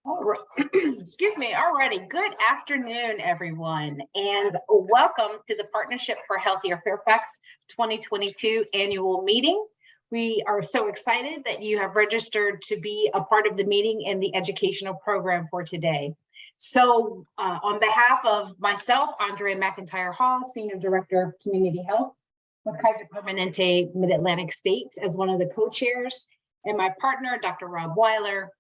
All right. Excuse me. Alrighty. Good afternoon, everyone, and welcome to the Partnership for Healthier Fairfax 2022 annual meeting. We are so excited that you have registered to be a part of the meeting and the educational program for today. So on behalf of myself, Andrea McIntyre Hall, Senior Director of Community Health with Kaiser Permanente Mid-Atlantic States as one of the co-chairs, and my partner, Dr. Rob Weiler,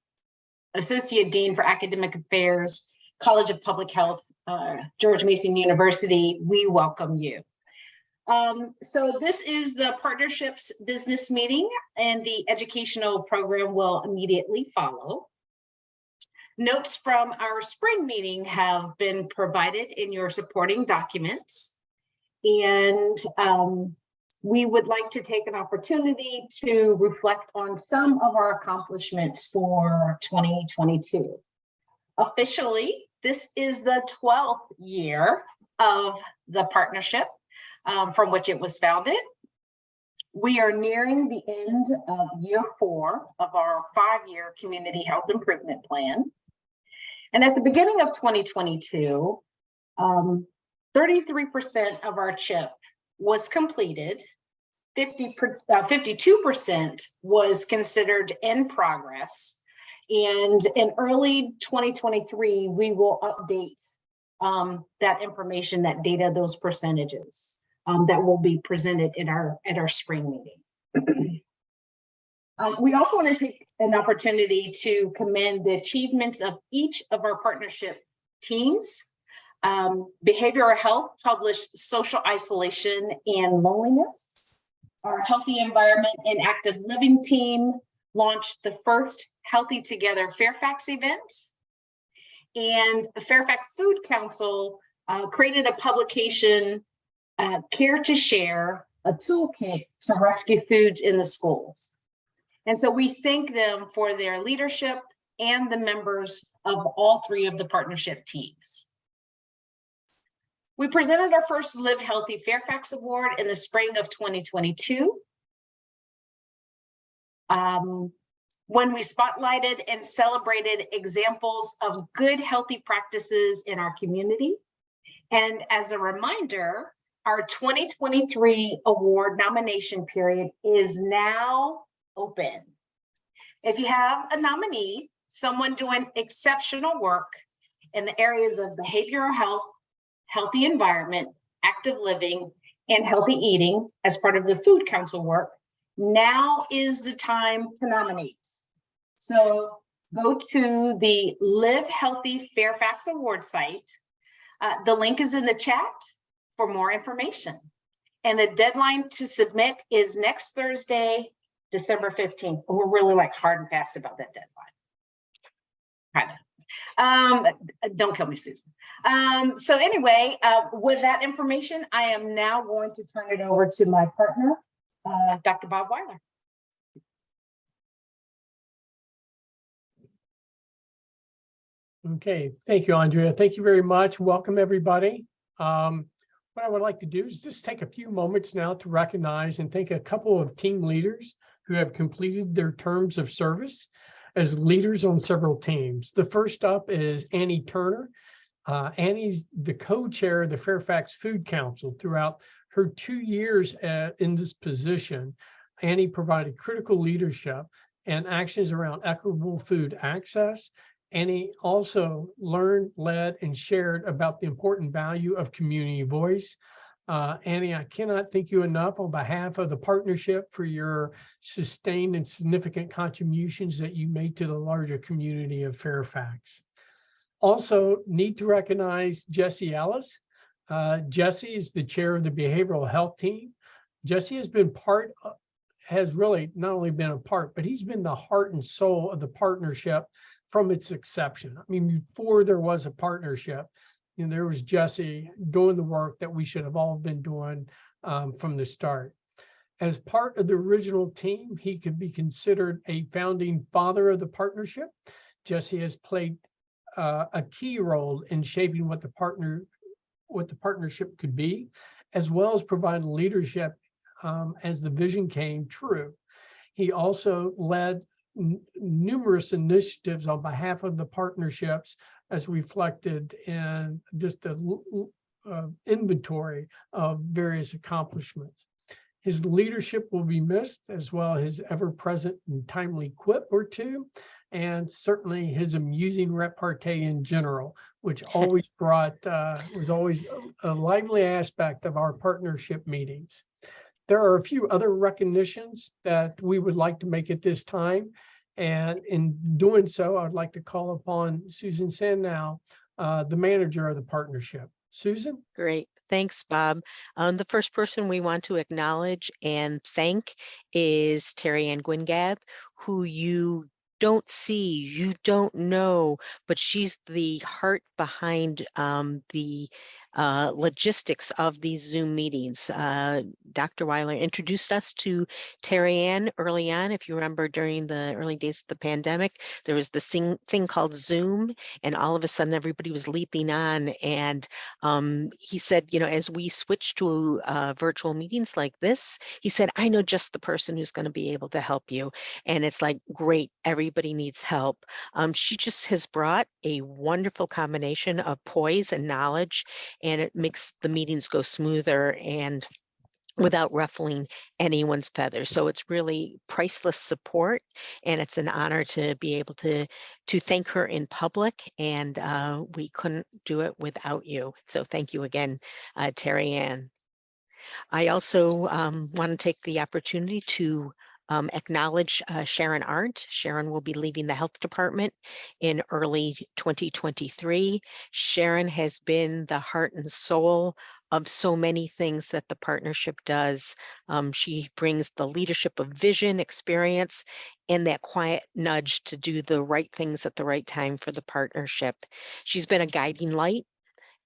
Associate Dean for Academic Affairs, College of Public Health, George Mason University, we welcome you. So this is the partnerships business meeting, and the educational program will immediately follow. Notes from our spring meeting have been provided in your supporting documents, and we would like to take an opportunity to reflect on some of our accomplishments for 2022. Officially, this is the 12th year of the partnership from which it was founded. We are nearing the end of year 4 of our 5-year community health improvement plan. And at the beginning of 2022, 33% of our CHIP was completed, 52% was considered in progress, and in early 2023, we will update that information, that data, those percentages that will be presented in at our spring meeting. We also want to take an opportunity to commend the achievements of each of our partnership teams. Behavioral health published social isolation and loneliness. Our Healthy Environment and Active Living team launched the first Healthy Together Fairfax event. And the Fairfax Food Council created a publication, Care to Share, a toolkit to rescue foods in the schools. And so we thank them for their leadership and the members of all 3 of the partnership teams. We presented our first Live Healthy Fairfax Award in the spring of 2022. When we spotlighted and celebrated examples of good, healthy practices in our community. And as a reminder, our 2023 award nomination period is now open. If you have a nominee, someone doing exceptional work in the areas of behavioral health, healthy environment, active living, and healthy eating as part of the Food Council work, now is the time to nominate. So go to the Live Healthy Fairfax Award site. The link is in the chat for more information. And the deadline to submit is next Thursday, December 15th. We're really hard and fast about that deadline. Kind of. Don't kill me, Susan. So anyway, with that information, I am now going to turn it over to my partner, Dr. Bob Weiler. Okay, thank you, Andrea. Thank you very much. Welcome, everybody. What I would like to do is just take a few moments now to recognize and thank a couple of team leaders who have completed their terms of service as leaders on several teams. The first up is Annie Turner. Annie's the co-chair of the Fairfax Food Council. Throughout her 2 years in this position, Annie provided critical leadership and actions around equitable food access. Annie also learned, led, and shared about the important value of community voice. Annie, I cannot thank you enough on behalf of the partnership for your sustained and significant contributions that you made to the larger community of Fairfax. Also need to recognize Jesse Ellis. Jesse is the chair of the behavioral health team. Jesse has really not only been a part, but he's been the heart and soul of the partnership from its inception. I mean, before there was a partnership, there was Jesse doing the work that we should have all been doing from the start. As part of the original team, he could be considered a founding father of the partnership. Jesse has played a key role in shaping what the partnership could be, as well as providing leadership as the vision came true. He also led numerous initiatives on behalf of the partnerships as reflected in just a inventory of various accomplishments. His leadership will be missed, as well as his ever-present and timely quip or two, and certainly his amusing repartee in general, which always was always a lively aspect of our partnership meetings. There are a few other recognitions that we would like to make at this time. And in doing so, I'd like to call upon Susan Sandow, the manager of the partnership. Susan? Great. Thanks, Bob. The first person we want to acknowledge and thank is Terry Ann Gwingab, who you don't see, you don't know, but she's the heart behind the logistics of these Zoom meetings. Dr. Weiler introduced us to Terry Ann early on. If you remember, during the early days of the pandemic, there was this thing called Zoom, and all of a sudden everybody was leaping on. And he said, you know, as we switch to virtual meetings like this, he said, I know just the person who's going to be able to help you. And it's like, great, everybody needs help. She just has brought a wonderful combination of poise and knowledge, and it makes the meetings go smoother and without ruffling anyone's feathers. So it's really priceless support, and it's an honor to be able to thank her in public, and we couldn't do it without you. So thank you again, Terry Ann. I also want to take the opportunity to acknowledge Sharon Arndt. Sharon will be leaving the health department in early 2023. Sharon has been the heart and soul of so many things that the partnership does. She brings the leadership of vision, experience, and that quiet nudge to do the right things at the right time for the partnership. She's been a guiding light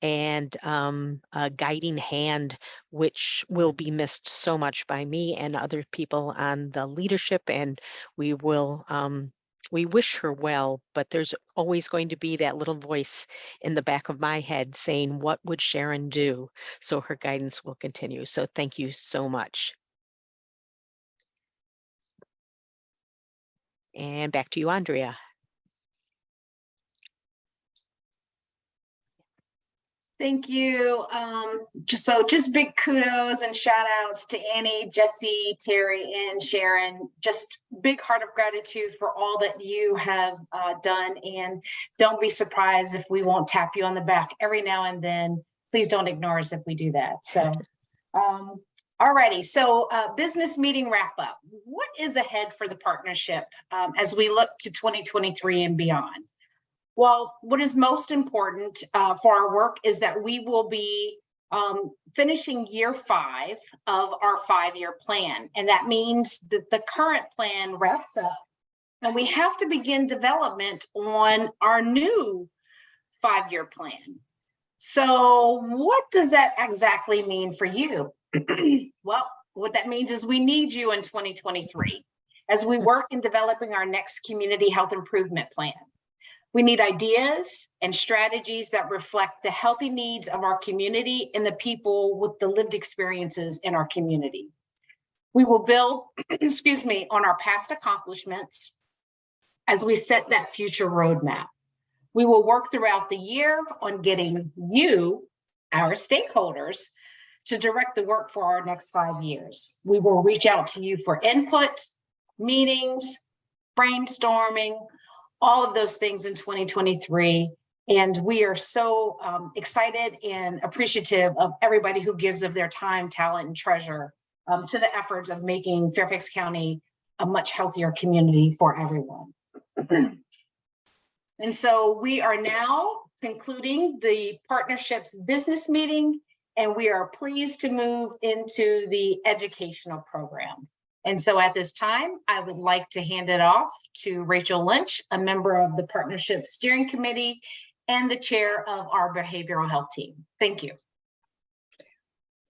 and a guiding hand, which will be missed so much by me and other people on the leadership. And we will, we wish her well, but there's always going to be that little voice in the back of my head saying, what would Sharon do? So her guidance will continue. So thank you so much. And back to you, Andrea. Thank you. Just big kudos and shout outs to Annie, Jesse, Terry, and Sharon. Just big heart of gratitude for all that you have done. And don't be surprised if we won't tap you on the back every now and then. Please don't ignore us if we do that. So, alrighty. So business meeting wrap up. What is ahead for the partnership as we look to 2023 and beyond? Well, what is most important for our work is that we will be finishing year 5 of our 5-year plan. And that means that the current plan wraps up and we have to begin development on our new 5-year plan. So what does that exactly mean for you? Well, what that means is we need you in 2023 as we work in developing our next community health improvement plan. We need ideas and strategies that reflect the healthy needs of our community and the people with the lived experiences in our community. We will build, on our past accomplishments as we set that future roadmap. We will work throughout the year on getting you, our stakeholders, to direct the work for our next 5 years. We will reach out to you for input, meetings, brainstorming, all of those things in 2023. And we are so excited and appreciative of everybody who gives of their time, talent, and treasure to the efforts of making Fairfax County a much healthier community for everyone. And so we are now concluding the partnership's business meeting, and we are pleased to move into the educational program. And so at this time, I would like to hand it off to Rachel Lynch, a member of the Partnership Steering Committee and the chair of our behavioral health team. Thank you.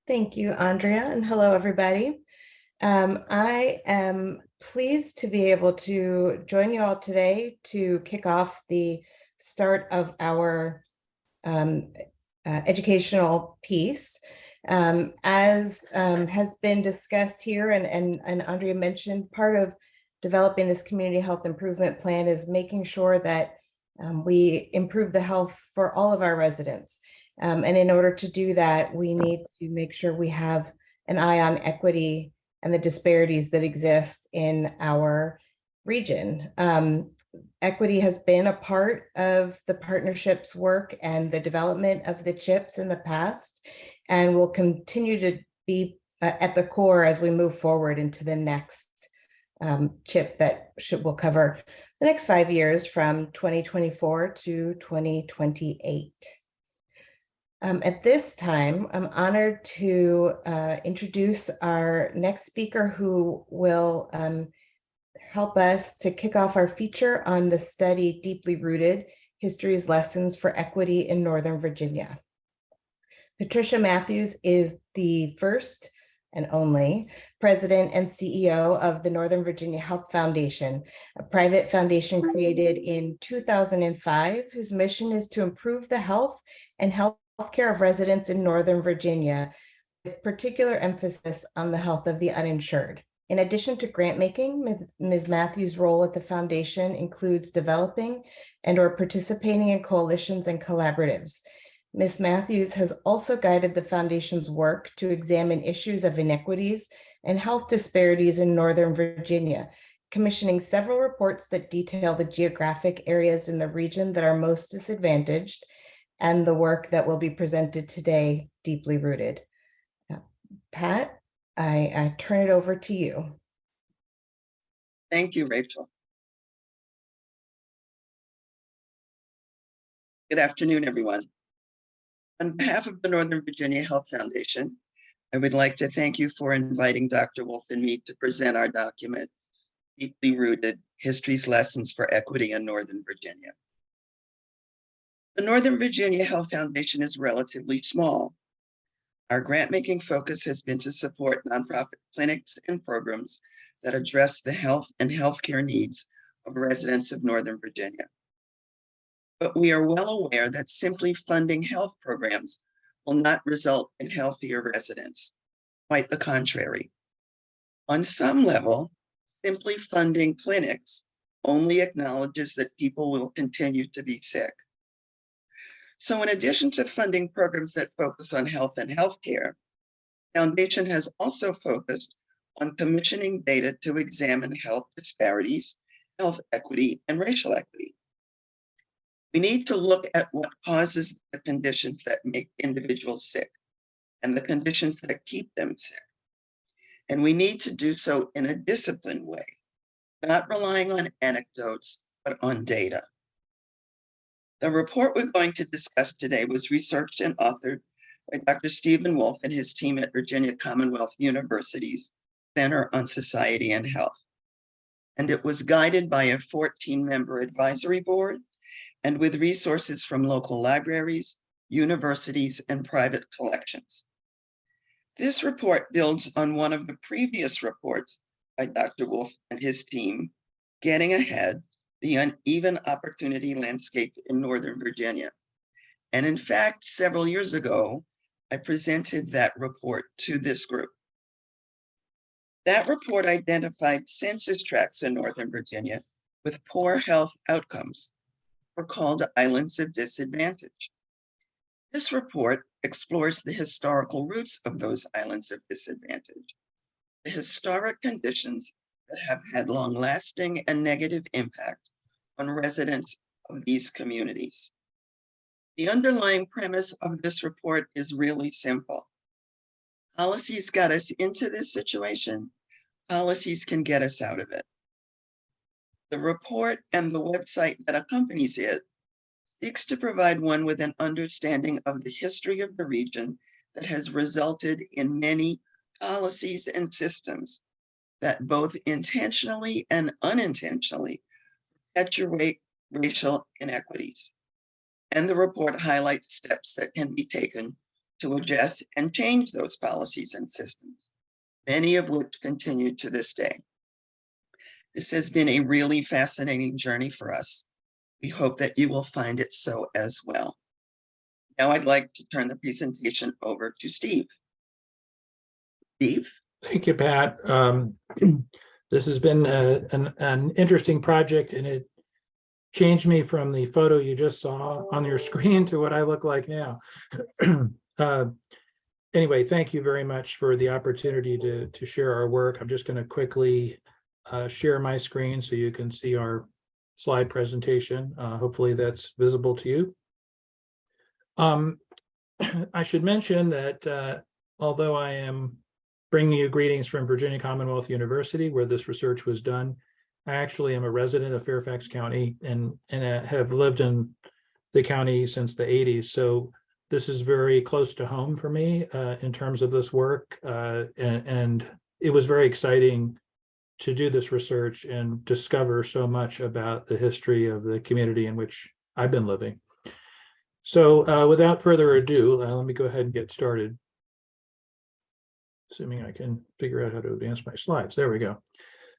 Thank you, Andrea, and hello, everybody. I am pleased to be able to join you all today to kick off the start of our educational piece. As has been discussed here and Andrea mentioned, part of developing this community health improvement plan is making sure that we improve the health for all of our residents. And in order to do that, we need to make sure we have an eye on equity and the disparities that exist in our region. Equity has been a part of the partnership's work and the development of the CHIPs in the past, and will continue to be at the core as we move forward into the next CHIP that will cover the next 5 years from 2024 to 2028. At this time, I'm honored to introduce our next speaker, who will help us to kick off our feature on the study Deeply Rooted: History's Lessons for Equity in Northern Virginia. Patricia Matthews is the first and only president and CEO of the Northern Virginia Health Foundation, a private foundation created in 2005, whose mission is to improve the health and healthcare of residents in Northern Virginia, with particular emphasis on the health of the uninsured. In addition to grant making, Ms. Matthews' role at the foundation includes developing and/or participating in coalitions and collaboratives. Ms. Matthews has also guided the foundation's work to examine issues of inequities and health disparities in Northern Virginia, commissioning several reports that detail the geographic areas in the region that are most disadvantaged, and the work that will be presented today, Deeply Rooted. Pat, I turn it over to you. Thank you, Rachel. Good afternoon, everyone. On behalf of the Northern Virginia Health Foundation, I would like to thank you for inviting Dr. Wolf and me to present our document, Deeply Rooted: History's Lessons for Equity in Northern Virginia. The Northern Virginia Health Foundation is relatively small. Our grant-making focus has been to support nonprofit clinics and programs that address the health and healthcare needs of residents of Northern Virginia. But we are well aware that simply funding health programs will not result in healthier residents. Quite the contrary. On some level, simply funding clinics only acknowledges that people will continue to be sick. So in addition to funding programs that focus on health and healthcare, the Foundation has also focused on commissioning data to examine health disparities, health equity, and racial equity. We need to look at what causes the conditions that make individuals sick and the conditions that keep them sick. And we need to do so in a disciplined way, not relying on anecdotes, but on data. The report we're going to discuss today was researched and authored by Dr. Stephen Wolf and his team at Virginia Commonwealth University's Center on Society and Health. And it was guided by a 14-member advisory board and with resources from local libraries, universities, and private collections. This report builds on one of the previous reports by Dr. Wolf and his team, Getting Ahead: The Uneven Opportunity Landscape in Northern Virginia. And in fact, several years ago, I presented that report to this group. That report identified census tracts in Northern Virginia with poor health outcomes, or called islands of disadvantage. This report explores the historical roots of those islands of disadvantage, the historic conditions that have had long-lasting and negative impact on residents of these communities. The underlying premise of this report is really simple. Policies got us into this situation. Policies can get us out of it. The report and the website that accompanies it seeks to provide one with an understanding of the history of the region that has resulted in many policies and systems that both intentionally and unintentionally perpetuate racial inequities. And the report highlights steps that can be taken to address and change those policies and systems, many of which continue to this day. This has been a really fascinating journey for us. We hope that you will find it so as well. Now I'd like to turn the presentation over to Steve. Steve? Thank you, Pat. This has been an interesting project, and it changed me from the photo you just saw on your screen to what I look like now. Anyway, thank you very much for the opportunity to share our work. I'm just going to quickly share my screen so you can see our slide presentation. Hopefully that's visible to you. I should mention that although I am bringing you greetings from Virginia Commonwealth University, where this research was done, I actually am a resident of Fairfax County and have lived in the county since the 80s. So this is very close to home for me in terms of this work. And it was very exciting to do this research and discover so much about the history of the community in which I've been living. So without further ado, let me go ahead and get started. Assuming I can figure out how to advance my slides. There we go.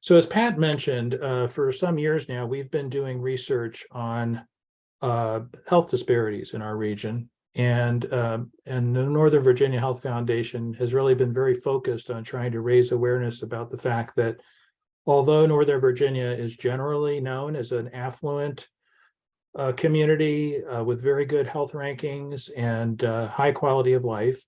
So as Pat mentioned, for some years now, we've been doing research on health disparities in our region. And the Northern Virginia Health Foundation has really been very focused on trying to raise awareness about the fact that although Northern Virginia is generally known as an affluent community with very good health rankings and high quality of life,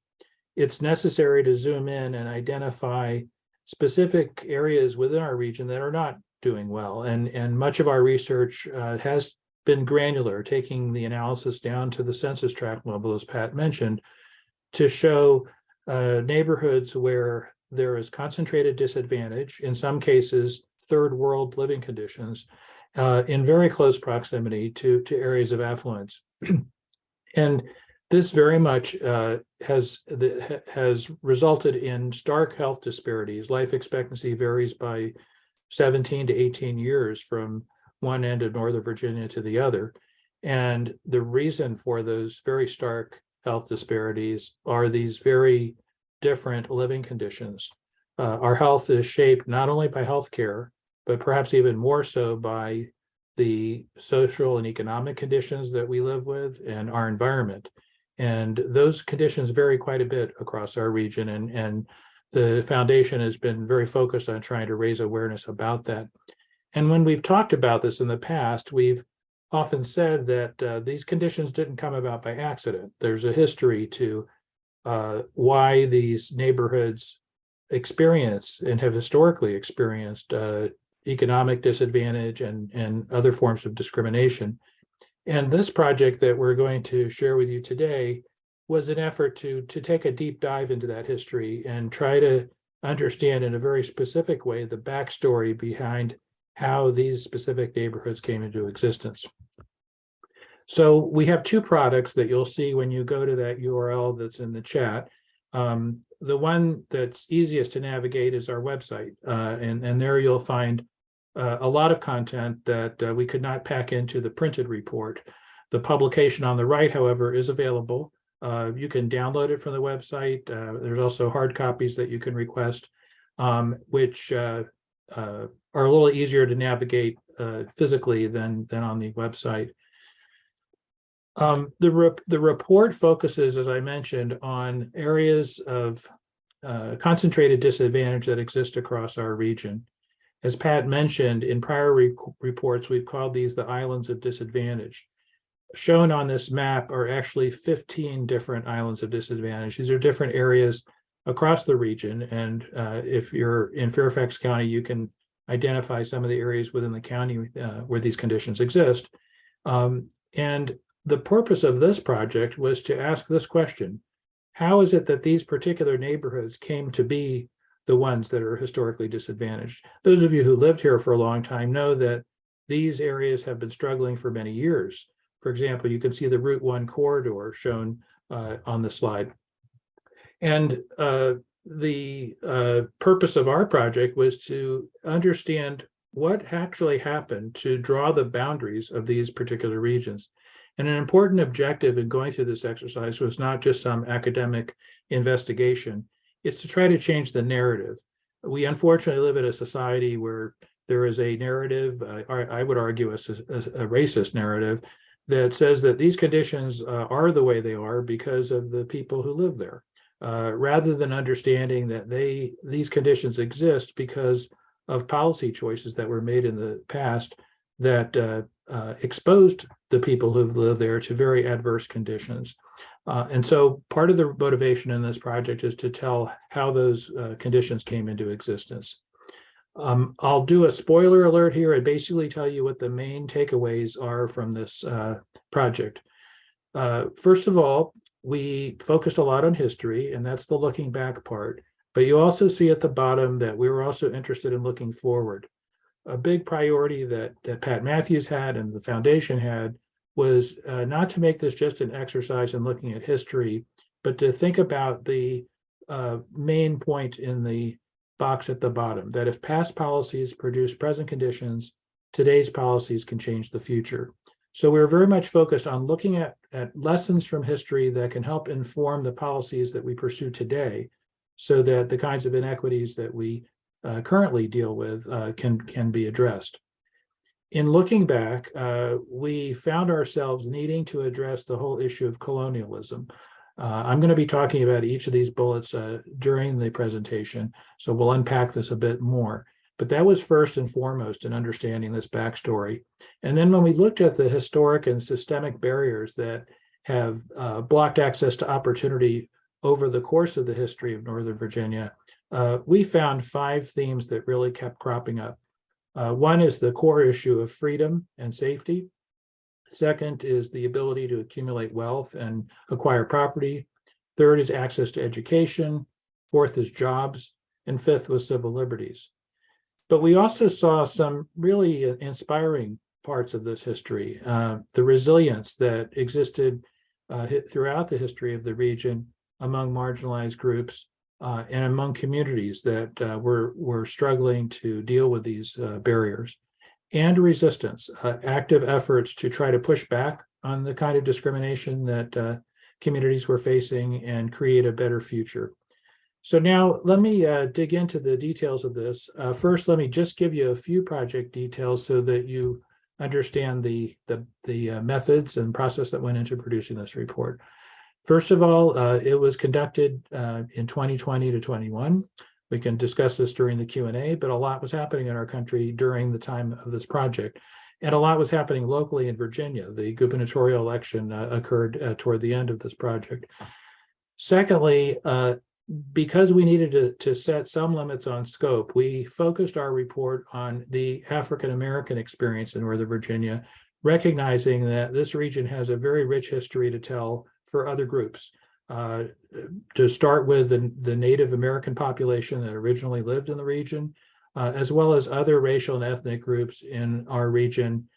it's necessary to zoom in and identify specific areas within our region that are not doing well. And much of our research has been granular, taking the analysis down to the census tract level, as Pat mentioned, to show neighborhoods where there is concentrated disadvantage, in some cases, third world living conditions, in very close proximity to areas of affluence. And this very much has resulted in stark health disparities. Life expectancy varies by 17 to 18 years from one end of Northern Virginia to the other. And the reason for those very stark health disparities are these very different living conditions. Our health is shaped not only by healthcare, but perhaps even more so by the social and economic conditions that we live with and our environment. And those conditions vary quite a bit across our region. And the foundation has been very focused on trying to raise awareness about that. And when we've talked about this in the past, we've often said that these conditions didn't come about by accident. There's a history to why these neighborhoods experience and have historically experienced economic disadvantage and other forms of discrimination. And this project that we're going to share with you today was an effort to take a deep dive into that history and try to understand in a very specific way the backstory behind how these specific neighborhoods came into existence. So we have two products that you'll see when you go to that URL that's in the chat. The one that's easiest to navigate is our website, and there you'll find a lot of content that we could not pack into the printed report. The publication on the right, however, is available. You can download it from the website. There's also hard copies that you can request, which are a little easier to navigate physically than on the website. The report focuses, as I mentioned, on areas of concentrated disadvantage that exist across our region. As Pat mentioned, in prior reports, we've called these the islands of disadvantage. Shown on this map are actually 15 different islands of disadvantage. These are different areas across the region. And if you're in Fairfax County, you can identify some of the areas within the county where these conditions exist. And the purpose of this project was to ask this question: how is it that these particular neighborhoods came to be the ones that are historically disadvantaged? Those of you who lived here for a long time know that these areas have been struggling for many years. For example, you can see the Route 1 corridor shown on the slide. And the purpose of our project was to understand what actually happened to draw the boundaries of these particular regions. And an important objective in going through this exercise was not just some academic investigation, it's to try to change the narrative. We unfortunately live in a society where there is a narrative, I would argue a racist narrative, that says that these conditions are the way they are because of the people who live there, rather than understanding that these conditions exist because of policy choices that were made in the past that exposed the people who've lived there to very adverse conditions. And so part of the motivation in this project is to tell how those conditions came into existence. I'll do a spoiler alert here and basically tell you what the main takeaways are from this project. First of all, we focused a lot on history, and that's the looking back part. But you also see at the bottom that we were also interested in looking forward. A big priority that Pat Matthews had and the foundation had was not to make this just an exercise in looking at history, but to think about the main point in the box at the bottom, that if past policies produce present conditions, today's policies can change the future. So we're very much focused on looking at lessons from history that can help inform the policies that we pursue today, so that the kinds of inequities that we currently deal with can be addressed. In looking back, we found ourselves needing to address the whole issue of colonialism. I'm going to be talking about each of these bullets during the presentation, so we'll unpack this a bit more. But that was first and foremost in understanding this backstory. And then when we looked at the historic and systemic barriers that have blocked access to opportunity over the course of the history of Northern Virginia, we found 5 themes that really kept cropping up. One is the core issue of freedom and safety. Second is the ability to accumulate wealth and acquire property. Third is access to education. Fourth is jobs. And fifth was civil liberties. But we also saw some really inspiring parts of this history, the resilience that existed throughout the history of the region among marginalized groups and among communities that were struggling to deal with these barriers, and resistance, active efforts to try to push back on the kind of discrimination that communities were facing and create a better future. So now let me dig into the details of this. First, let me just give you a few project details so that you understand the methods and process that went into producing this report. First of all, it was conducted in 2020 to 21. We can discuss this during the Q&A, but a lot was happening in our country during the time of this project. And a lot was happening locally in Virginia. The gubernatorial election occurred toward the end of this project. Secondly, because we needed to set some limits on scope, we focused our report on the African-American experience in Northern Virginia, recognizing that this region has a very rich history to tell for other groups. To start with the Native American population that originally lived in the region, as well as other racial and ethnic groups in our region,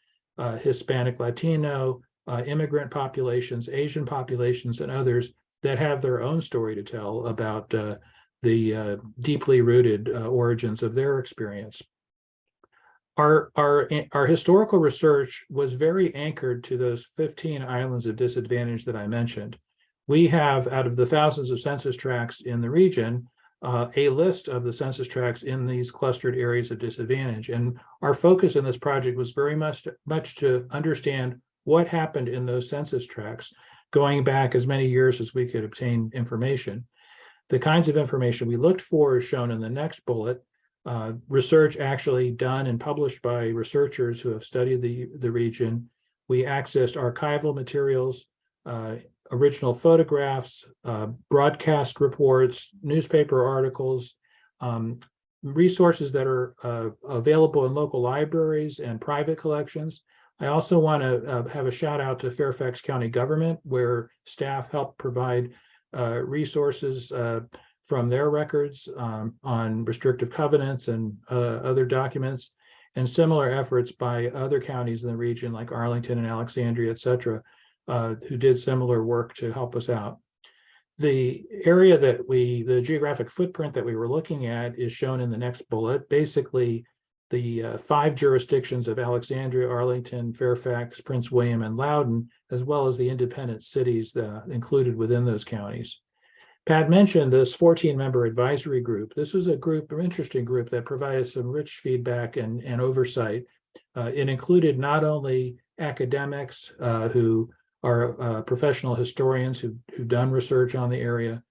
Hispanic, Latino, immigrant populations, Asian populations, and others that have their own story to tell about the deeply rooted origins of their experience. Our historical research was very anchored to those 15 islands of disadvantage that I mentioned. We have, out of the thousands of census tracts in the region, a list of the census tracts in these clustered areas of disadvantage. And our focus in this project was very much to understand what happened in those census tracts, going back as many years as we could obtain information. The kinds of information we looked for is shown in the next bullet. Research actually done and published by researchers who have studied the region. We accessed archival materials, original photographs, broadcast reports, newspaper articles, resources that are available in local libraries and private collections. I also want to have a shout out to Fairfax County government, where staff helped provide resources from their records on restrictive covenants and other documents, and similar efforts by other counties in the region like Arlington and Alexandria, et cetera, who did similar work to help us out. The area the geographic footprint that we were looking at is shown in the next bullet. Basically, the 5 jurisdictions of Alexandria, Arlington, Fairfax, Prince William, and Loudoun, as well as the independent cities included within those counties. Pat mentioned this 14-member advisory group. This was an interesting group that provided some rich feedback and oversight. It included not only academics who are professional historians who've done research on the area,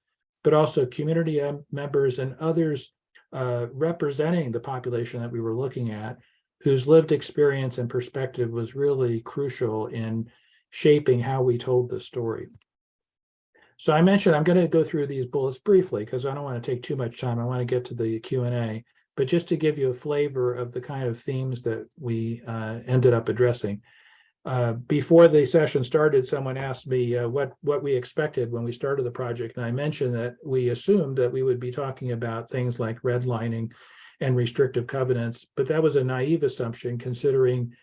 but also community members and others representing the population that we were looking at, whose lived experience and perspective was really crucial in shaping how we told the story. So I mentioned I'm going to go through these bullets briefly because I don't want to take too much time. I want to get to the Q&A, but just to give you a flavor of the kind of themes that we ended up addressing. Before the session started, someone asked me what we expected when we started the project, and I mentioned that we assumed that we would be talking about things like redlining and restrictive covenants, but that was a naive assumption considering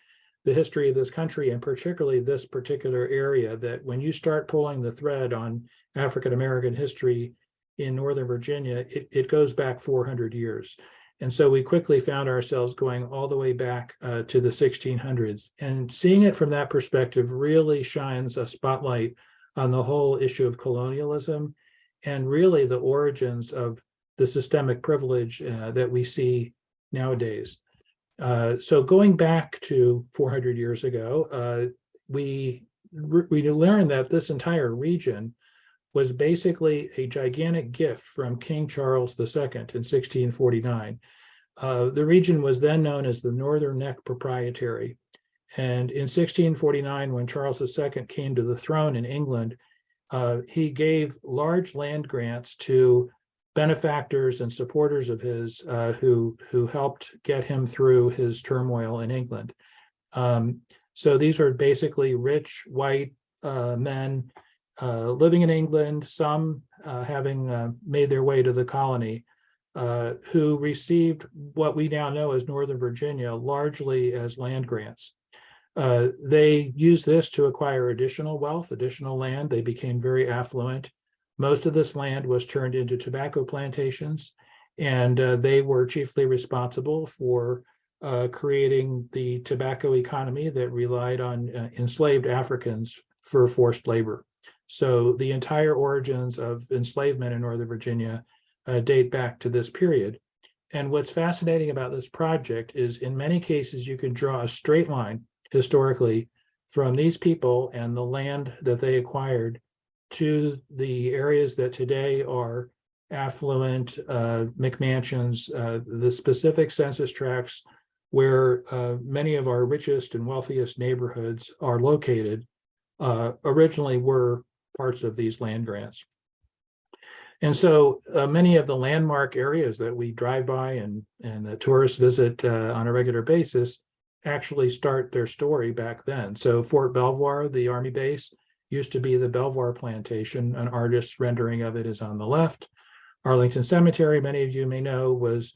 the history of this country and particularly this particular area, that when you start pulling the thread on African-American history in Northern Virginia, it goes back 400 years. And so we quickly found ourselves going all the way back to the 1600s, and seeing it from that perspective really shines a spotlight on the whole issue of colonialism and really the origins of the systemic privilege that we see nowadays. So going back to 400 years ago, we learned that this entire region was basically a gigantic gift from King Charles II in 1649. The region was then known as the Northern Neck Proprietary. And in 1649, when Charles II came to the throne in England, he gave large land grants to benefactors and supporters of his who helped get him through his turmoil in England. So these are basically rich white men living in England, some having made their way to the colony, who received what we now know as Northern Virginia largely as land grants. They used this to acquire additional wealth, additional land. They became very affluent. Most of this land was turned into tobacco plantations, and they were chiefly responsible for creating the tobacco economy that relied on enslaved Africans for forced labor. So the entire origins of enslavement in Northern Virginia date back to this period. And what's fascinating about this project is in many cases, you can draw a straight line historically from these people and the land that they acquired to the areas that today are affluent McMansions, the specific census tracts where many of our richest and wealthiest neighborhoods are located originally were parts of these land grants. And so many of the landmark areas that we drive by and the tourists visit on a regular basis actually start their story back then. So Fort Belvoir, the Army base, used to be the Belvoir plantation. An artist's rendering of it is on the left. Arlington Cemetery, many of you may know, was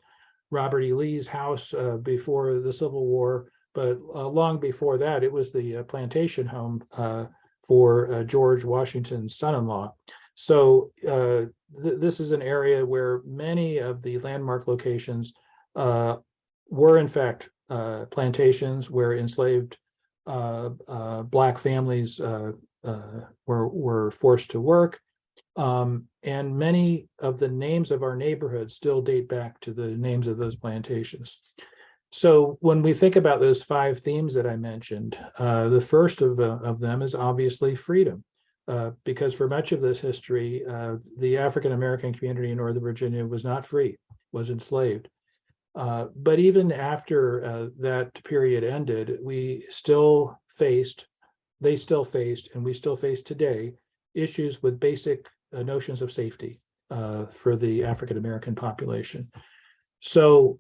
Robert E. Lee's house before the Civil War, but long before that, it was the plantation home for George Washington's son-in-law. So this is an area where many of the landmark locations were in fact plantations where enslaved Black families were forced to work. And many of the names of our neighborhoods still date back to the names of those plantations. So when we think about those 5 themes that I mentioned, the first of them is obviously freedom, because for much of this history, the African-American community in Northern Virginia was not free, was enslaved. But even after that period ended, they still faced, and we still face today, issues with basic notions of safety for the African-American population. So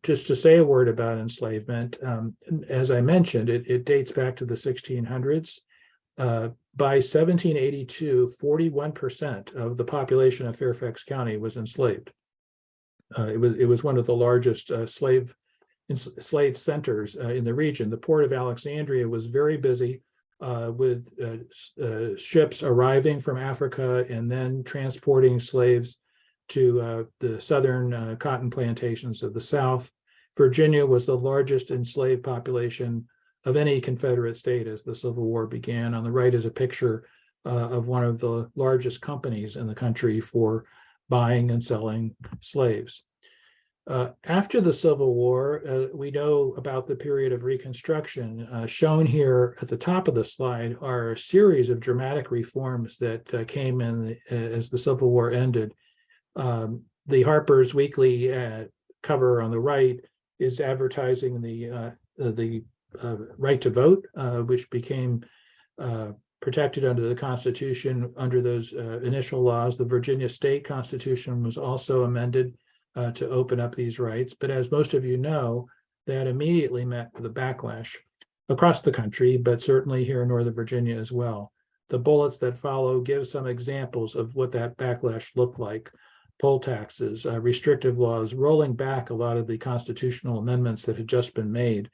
just to say a word about enslavement, as I mentioned, it dates back to the 1600s. By 1782, 41% of the population of Fairfax County was enslaved. It was one of the largest slave centers in the region. The port of Alexandria was very busy with ships arriving from Africa and then transporting slaves to the southern cotton plantations of the South. Virginia was the largest enslaved population of any Confederate state as the Civil War began. On the right is a picture of one of the largest companies in the country for buying and selling slaves. After the Civil War, we know about the period of Reconstruction. Shown here at the top of the slide are a series of dramatic reforms that came in as the Civil War ended. the Harper's Weekly cover on the right is advertising the right to vote, which became protected under the Constitution under those initial laws. The Virginia State Constitution was also amended to open up these rights. But as most of you know, that immediately met with a backlash across the country, but certainly here in Northern Virginia as well. The bullets that follow give some examples of what that backlash looked like. Poll taxes, restrictive laws, rolling back a lot of the constitutional amendments that had just been made,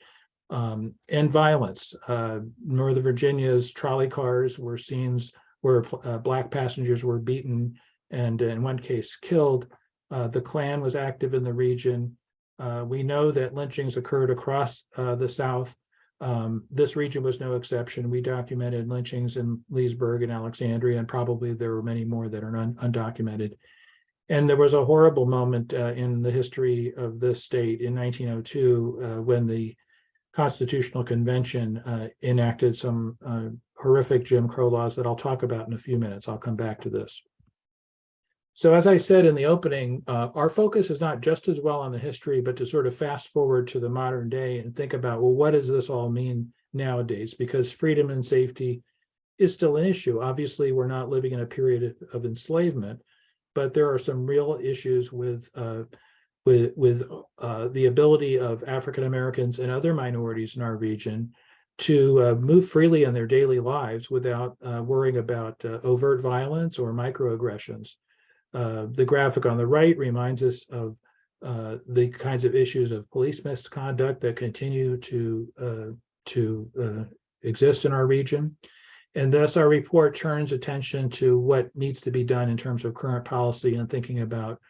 and violence. Northern Virginia's trolley cars were scenes where Black passengers were beaten and in one case killed. The Klan was active in the region. We know that lynchings occurred across the South. This region was no exception. We documented lynchings in Leesburg and Alexandria, and probably there were many more that are undocumented. And there was a horrible moment in the history of this state in 1902 when the Constitutional Convention enacted some horrific Jim Crow laws that I'll talk about in a few minutes. I'll come back to this. So as I said in the opening, our focus is not just to dwell on the history, but to sort of fast forward to the modern day and think about, well, what does this all mean nowadays? Because freedom and safety is still an issue. Obviously, we're not living in a period of enslavement, but there are some real issues with the ability of African Americans and other minorities in our region to move freely in their daily lives without worrying about overt violence or microaggressions. The graphic on the right reminds us of the kinds of issues of police misconduct that continue to exist in our region. And thus our report turns attention to what needs to be done in terms of current policy and thinking about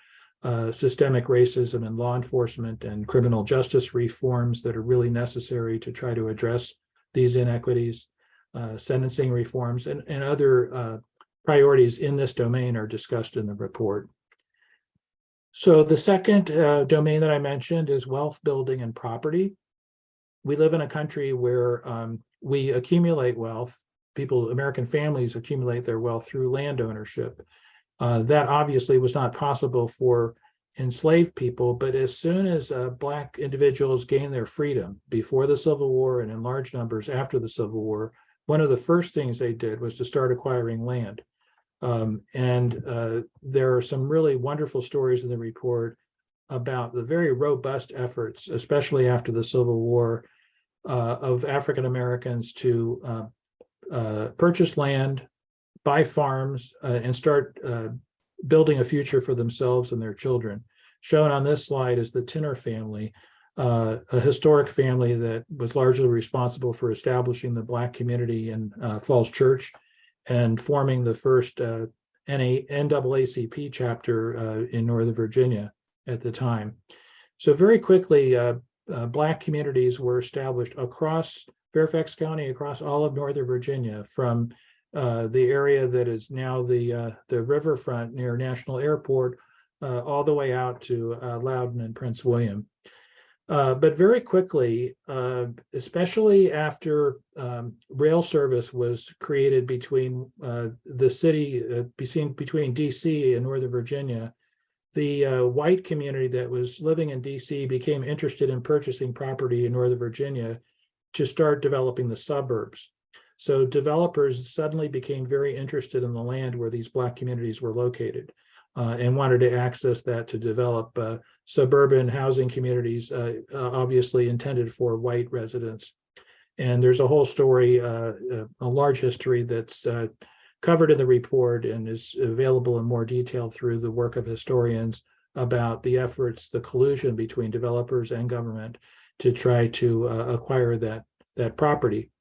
systemic racism and law enforcement and criminal justice reforms that are really necessary to try to address these inequities. Sentencing reforms and other priorities in this domain are discussed in the report. So the second domain that I mentioned is wealth building and property. We live in a country where we accumulate wealth. American families accumulate their wealth through land ownership. That obviously was not possible for enslaved people, but as soon as Black individuals gained their freedom before the Civil War and in large numbers after the Civil War, one of the first things they did was to start acquiring land. There are some really wonderful stories in the report about the very robust efforts, especially after the Civil War, of African Americans to purchase land, buy farms, and start building a future for themselves and their children. Shown on this slide is the Tinner family, a historic family that was largely responsible for establishing the Black community in Falls Church and forming the first NAACP chapter in Northern Virginia at the time. So very quickly, Black communities were established across Fairfax County, across all of Northern Virginia, from the area that is now the riverfront near National Airport, all the way out to Loudoun and Prince William. But very quickly, especially after rail service was created between the city, between DC and Northern Virginia, the white community that was living in DC became interested in purchasing property in Northern Virginia to start developing the suburbs. So developers suddenly became very interested in the land where these Black communities were located and wanted to access that to develop suburban housing communities, obviously intended for white residents. And there's a whole story, a large history that's covered in the report and is available in more detail through the work of historians about the efforts, the collusion between developers and government to try to acquire that property.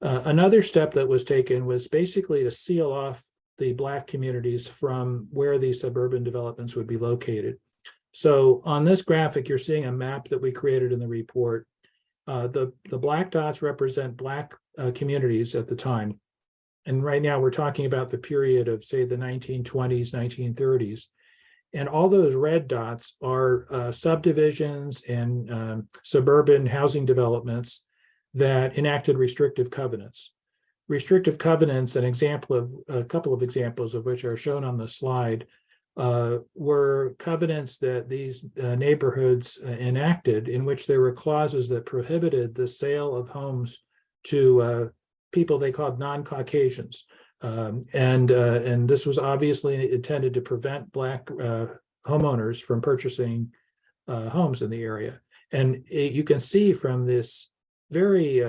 Another step that was taken was basically to seal off the Black communities from where these suburban developments would be located. So on this graphic, you're seeing a map that we created in the report. The Black dots represent Black communities at the time. And right now we're talking about the period of, say, the 1920s, 1930s. And all those red dots are subdivisions and suburban housing developments that enacted restrictive covenants. Restrictive covenants, a couple of examples of which are shown on the slide, were covenants that these neighborhoods enacted, in which there were clauses that prohibited the sale of homes to people they called non-Caucasians. And this was obviously intended to prevent Black homeowners from purchasing homes in the area. And you can see from this very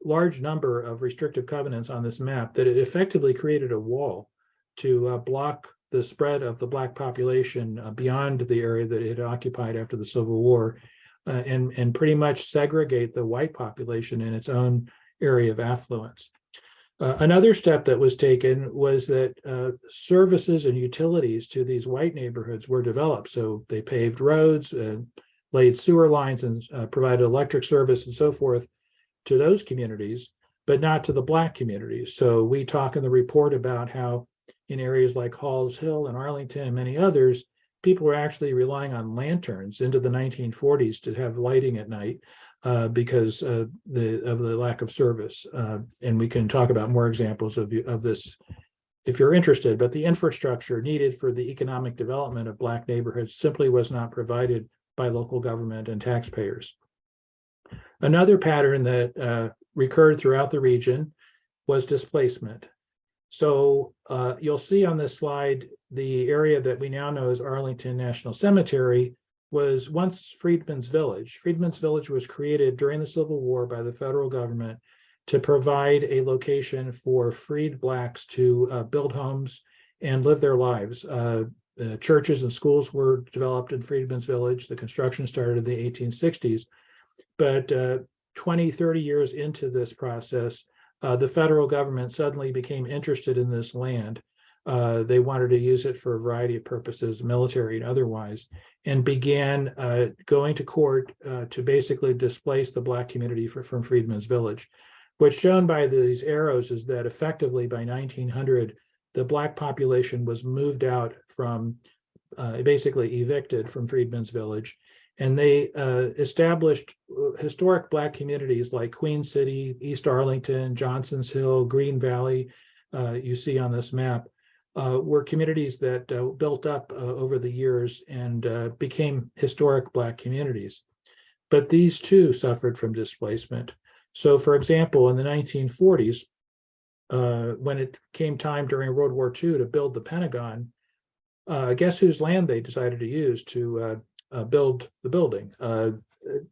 large number of restrictive covenants on this map that it effectively created a wall to block the spread of the Black population beyond the area that it had occupied after the Civil War, and pretty much segregate the white population in its own area of affluence. Another step that was taken was that services and utilities to these white neighborhoods were developed. So they paved roads, laid sewer lines, and provided electric service and so forth to those communities, but not to the Black communities. So we talk in the report about how in areas like Halls Hill and Arlington and many others, people were actually relying on lanterns into the 1940s to have lighting at night because of the lack of service. And we can talk about more examples of this if you're interested, but the infrastructure needed for the economic development of Black neighborhoods simply was not provided by local government and taxpayers. Another pattern that recurred throughout the region was displacement. So you'll see on this slide, the area that we now know as Arlington National Cemetery was once Freedmen's Village. Freedmen's Village was created during the Civil War by the federal government to provide a location for freed Blacks to build homes and live their lives. Churches and schools were developed in Freedmen's Village. The construction started in the 1860s. But 20, 30 years into this process, the federal government suddenly became interested in this land. They wanted to use it for a variety of purposes, military and otherwise, and began going to court to basically displace the Black community from Freedmen's Village. What's shown by these arrows is that effectively by 1900, the Black population was moved out from, basically evicted from Freedmen's Village. And they established historic Black communities like Queen City, East Arlington, Johnson's Hill, Green Valley, you see on this map, were communities that built up over the years and became historic Black communities. But these too suffered from displacement. So for example, in the 1940s, when it came time during World War II to build the Pentagon, guess whose land they decided to use to build the building?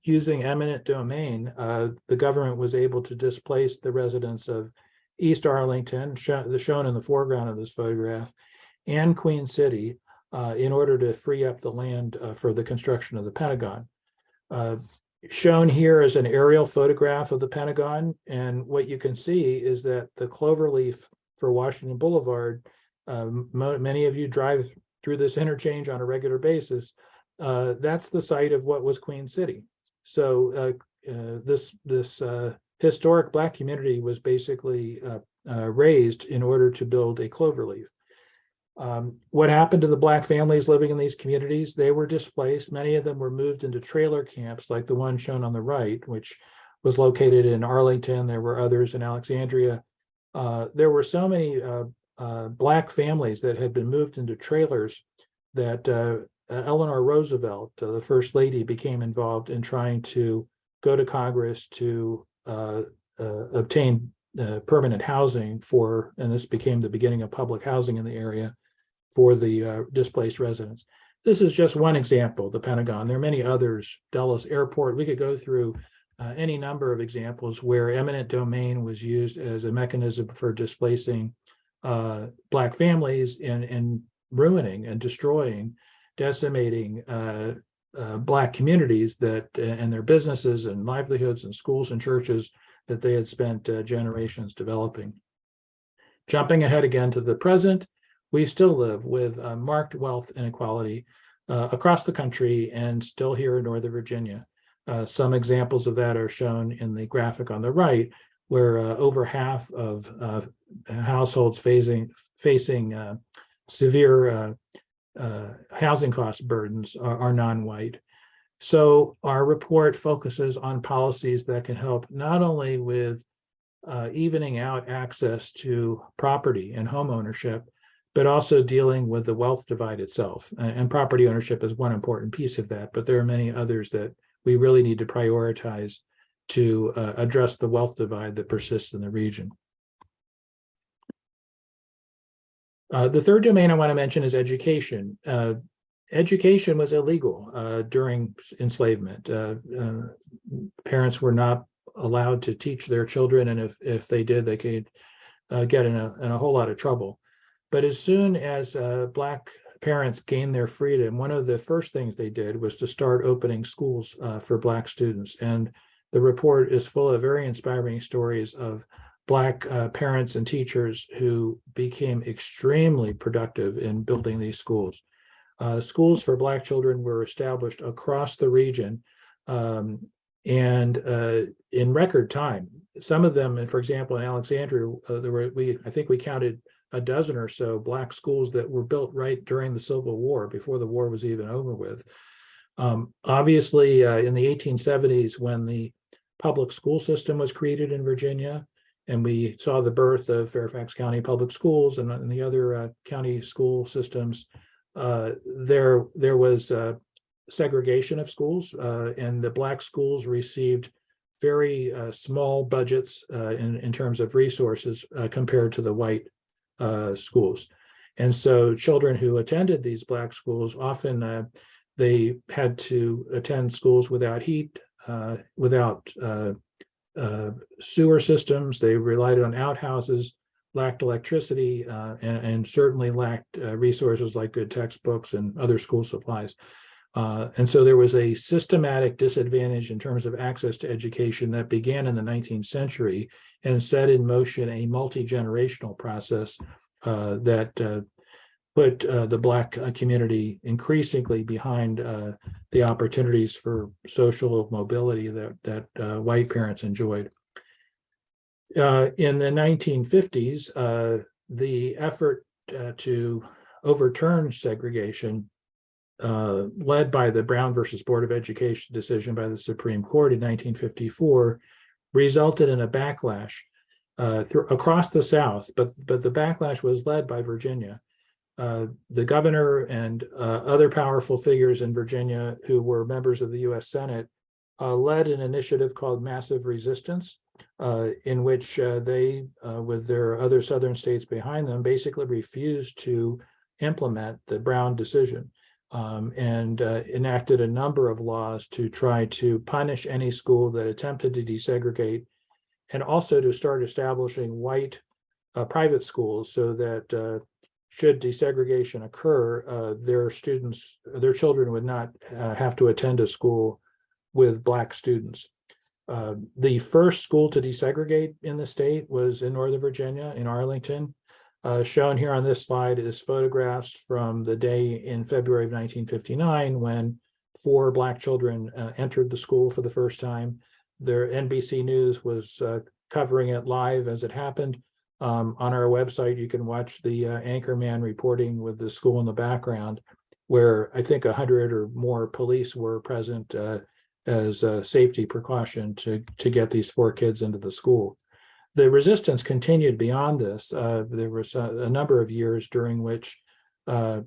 Using eminent domain, the government was able to displace the residents of East Arlington, shown in the foreground of this photograph, and Queen City in order to free up the land for the construction of the Pentagon. Shown here is an aerial photograph of the Pentagon, and what you can see is that the cloverleaf for Washington Boulevard, many of you drive through this interchange on a regular basis, that's the site of what was Queen City. So this historic Black community was basically raised in order to build a cloverleaf. What happened to the Black families living in these communities? They were displaced. Many of them were moved into trailer camps like the one shown on the right, which was located in Arlington. There were others in Alexandria. There were so many Black families that had been moved into trailers that Eleanor Roosevelt, the First Lady, became involved in trying to go to Congress to obtain permanent housing for, and this became the beginning of public housing in the area for the displaced residents. This is just one example, the Pentagon. There are many others, Dulles Airport. We could go through any number of examples where eminent domain was used as a mechanism for displacing Black families and ruining and destroying, decimating Black communities that and their businesses and livelihoods and schools and churches that they had spent generations developing. Jumping ahead again to the present, we still live with marked wealth inequality across the country and still here in Northern Virginia. Some examples of that are shown in the graphic on the right, where over half of households facing severe housing cost burdens are non-white. So our report focuses on policies that can help not only with evening out access to property and home ownership, but also dealing with the wealth divide itself. And property ownership is one important piece of that, but there are many others that we really need to prioritize to address the wealth divide that persists in the region. The third domain I want to mention is education. Education was illegal during enslavement. Parents were not allowed to teach their children, and if they did, they could get in a whole lot of trouble. But as soon as Black parents gained their freedom, one of the first things they did was to start opening schools for Black students. And the report is full of very inspiring stories of Black parents and teachers who became extremely productive in building these schools. Schools for Black children were established across the region, and in record time. Some of them, for example, in Alexandria, I think we counted a dozen or so Black schools that were built right during the Civil War, before the war was even over with. Obviously, in the 1870s, when the public school system was created in Virginia, and we saw the birth of Fairfax County Public Schools and the other county school systems, there was segregation of schools, and the Black schools received very small budgets in terms of resources compared to the white schools. And so children who attended these Black schools, often they had to attend schools without heat, without sewer systems. They relied on outhouses, lacked electricity, and certainly lacked resources like good textbooks and other school supplies. And so there was a systematic disadvantage in terms of access to education that began in the 19th century and set in motion a multi-generational process that put the Black community increasingly behind the opportunities for social mobility that white parents enjoyed. In the 1950s, the effort to overturn segregation, led by the Brown versus Board of Education decision by the Supreme Court in 1954, resulted in a backlash across the South, but the backlash was led by Virginia. The governor and other powerful figures in Virginia who were members of the U.S. Senate led an initiative called Massive Resistance, in which they, with their other southern states behind them, basically refused to implement the Brown decision, and enacted a number of laws to try to punish any school that attempted to desegregate, and also to start establishing white private schools so that should desegregation occur, their children would not have to attend a school with Black students. The first school to desegregate in the state was in Northern Virginia, in Arlington. Shown here on this slide is photographs from the day in February of 1959 when 4 Black children entered the school for the first time. Their NBC News was covering it live as it happened. On our website, you can watch the anchor man reporting with the school in the background, where I think 100 or more police were present as a safety precaution to get these 4 kids into the school. The resistance continued beyond this. There was a number of years during which, and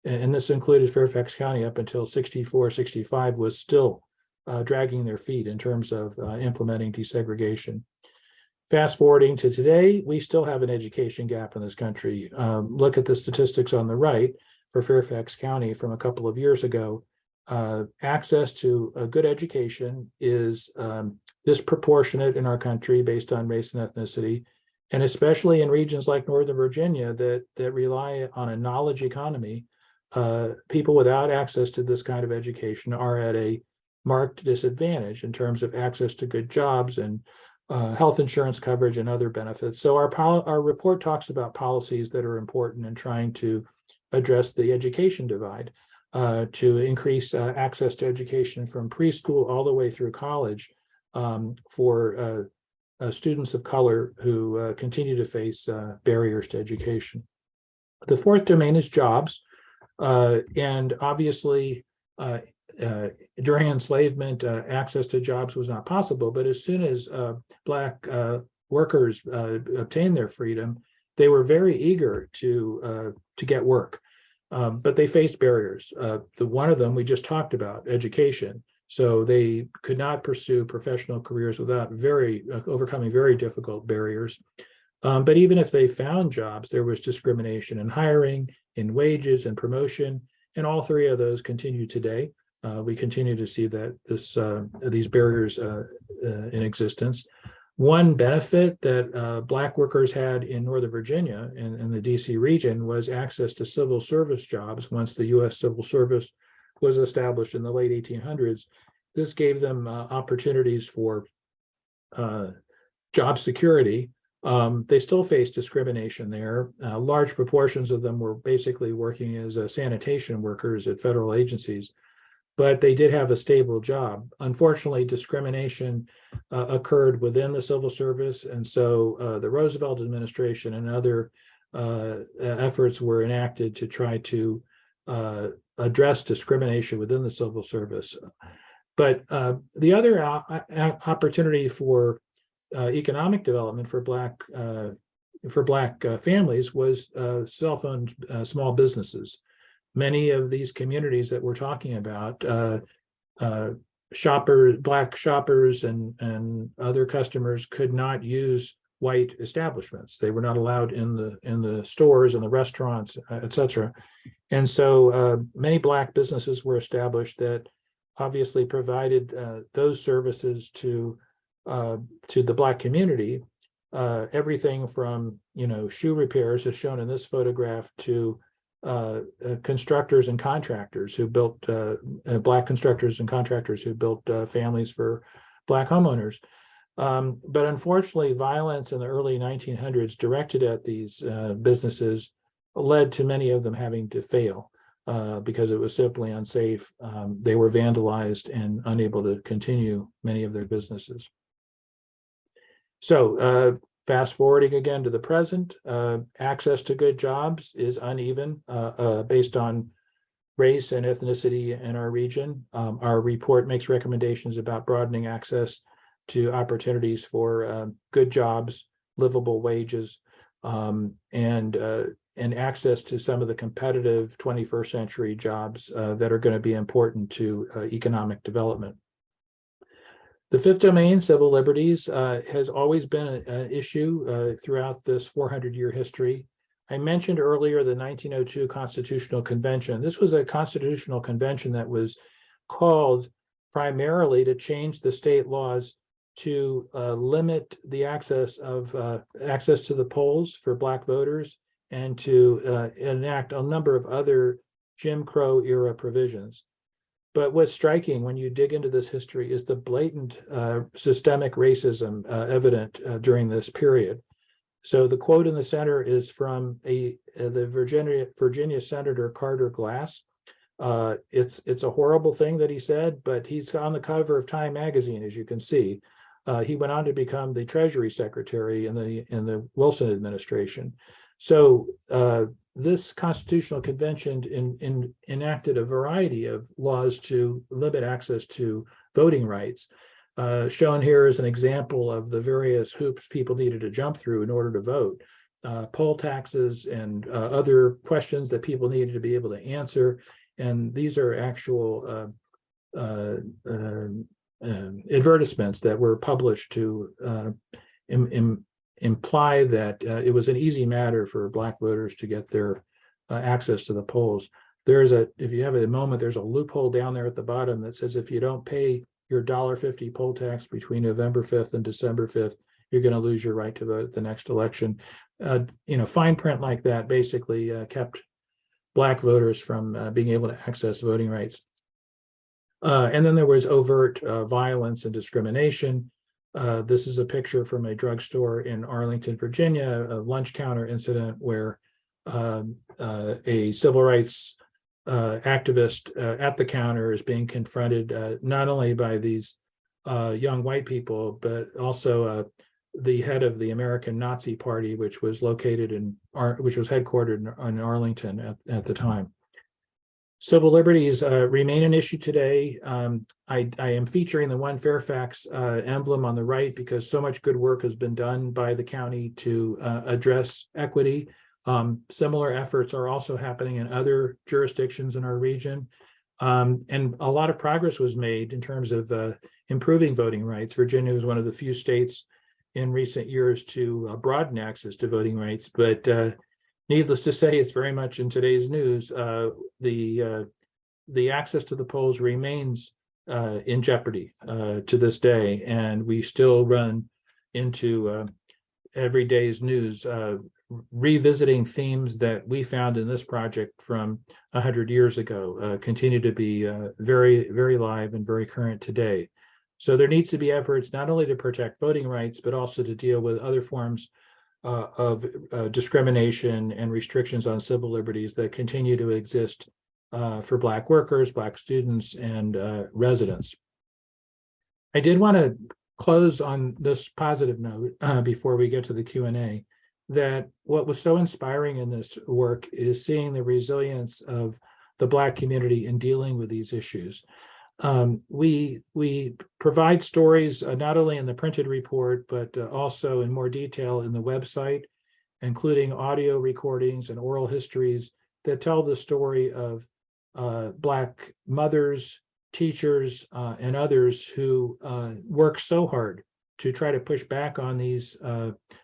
this included Fairfax County up until 64, 65, was still dragging their feet in terms of implementing desegregation. Fast forwarding to today, we still have an education gap in this country. Look at the statistics on the right for Fairfax County from a couple of years ago. Access to a good education is disproportionate in our country based on race and ethnicity, and especially in regions like Northern Virginia that rely on a knowledge economy. People without access to this kind of education are at a marked disadvantage in terms of access to good jobs and health insurance coverage and other benefits. So our report talks about policies that are important in trying to address the education divide, to increase access to education from preschool all the way through college for students of color who continue to face barriers to education. The fourth domain is jobs. And obviously, during enslavement, access to jobs was not possible. But as soon as Black workers obtained their freedom, they were very eager to get work, but they faced barriers. One of them we just talked about, education. So they could not pursue professional careers without overcoming very difficult barriers. But even if they found jobs, there was discrimination in hiring, in wages, and promotion, and all three of those continue today. We continue to see that these barriers in existence. One benefit that Black workers had in Northern Virginia and in the DC region was access to civil service jobs. Once the U.S. Civil Service was established in the late 1800s, this gave them opportunities for job security. They still face discrimination there. Large proportions of them were basically working as sanitation workers at federal agencies, but they did have a stable job. Unfortunately, discrimination occurred within the civil service, and so the Roosevelt administration and other efforts were enacted to try to address discrimination within the civil service. But the other opportunity for economic development for Black families was self-owned small businesses. Many of these communities that we're talking about, Black shoppers and other customers could not use white establishments. They were not allowed in the stores and the restaurants, et cetera. And so many Black businesses were established that obviously provided those services to the Black community, everything from shoe repairs, as shown in this photograph, to constructors and contractors who built Black constructors and contractors who built families for Black homeowners. But unfortunately, violence in the early 1900s directed at these businesses led to many of them having to fail because it was simply unsafe. They were vandalized and unable to continue many of their businesses. So fast forwarding again to the present, access to good jobs is uneven based on race and ethnicity in our region. Our report makes recommendations about broadening access to opportunities for good jobs, livable wages, and access to some of the competitive 21st century jobs that are going to be important to economic development. The fifth domain, civil liberties, has always been an issue throughout this 400-year history. I mentioned earlier the 1902 Constitutional Convention. This was a constitutional convention that was called primarily to change the state laws to limit the access to the polls for Black voters and to enact a number of other Jim Crow era provisions. But what's striking when you dig into this history is the blatant systemic racism evident during this period. So the quote in the center is from the Virginia Senator Carter Glass. It's a horrible thing that he said, but he's on the cover of Time magazine, as you can see. He went on to become the Treasury Secretary in the Wilson administration. So this Constitutional Convention enacted a variety of laws to limit access to voting rights. Shown here is an example of the various hoops people needed to jump through in order to vote. Poll taxes and other questions that people needed to be able to answer. And these are actual advertisements that were published to imply that it was an easy matter for Black voters to get their access to the polls. If you have a moment, there's a loophole down there at the bottom that says if you don't pay your $1.50 poll tax between November 5th and December 5th, you're going to lose your right to vote at the next election. Fine print like that basically kept Black voters from being able to access voting rights. And then there was overt violence and discrimination. This is a picture from a drugstore in Arlington, Virginia, a lunch counter incident where a civil rights activist at the counter is being confronted not only by these young white people, but also the head of the American Nazi Party, which was headquartered in Arlington at the time. Civil liberties remain an issue today. I am featuring the One Fairfax emblem on the right because so much good work has been done by the county to address equity. Similar efforts are also happening in other jurisdictions in our region. And a lot of progress was made in terms of improving voting rights. Virginia was one of the few states in recent years to broaden access to voting rights, but needless to say, it's very much in today's news. The access to the polls remains in jeopardy to this day, and we still run into every day's news revisiting themes that we found in this project from 100 years ago continue to be very, very live and very current today. So there needs to be efforts not only to protect voting rights, but also to deal with other forms of discrimination and restrictions on civil liberties that continue to exist for Black workers, Black students, and residents. I did want to close on this positive note before we get to the Q&A, that what was so inspiring in this work is seeing the resilience of the Black community in dealing with these issues. We provide stories not only in the printed report, but also in more detail in the website, including audio recordings and oral histories that tell the story of Black mothers, teachers, and others who work so hard to try to push back on these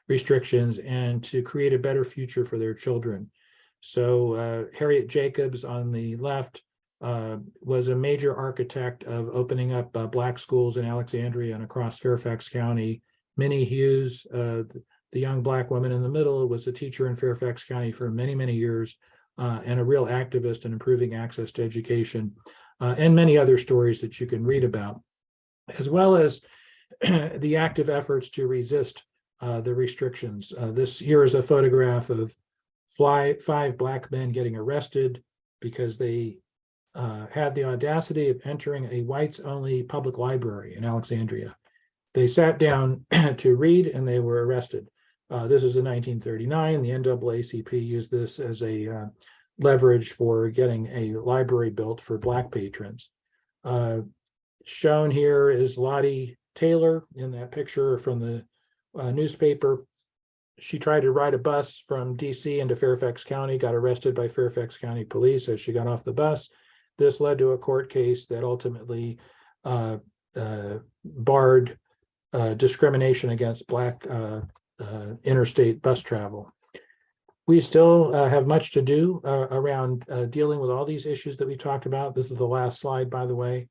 restrictions and to create a better future for their children. So Harriet Jacobs on the left was a major architect of opening up Black schools in Alexandria and across Fairfax County. Minnie Hughes, the young Black woman in the middle, was a teacher in Fairfax County for many, many years and a real activist in improving access to education, and many other stories that you can read about, as well as the active efforts to resist the restrictions. This here is a photograph of 5 Black men getting arrested because they had the audacity of entering a whites-only public library in Alexandria. They sat down to read and they were arrested. This is in 1939. The NAACP used this as a leverage for getting a library built for Black patrons. Shown here is Lottie Taylor in that picture from the newspaper. She tried to ride a bus from DC into Fairfax County, got arrested by Fairfax County police as she got off the bus. This led to a court case that ultimately barred discrimination against Black interstate bus travel. We still have much to do around dealing with all these issues that we talked about. This is the last slide, by the way.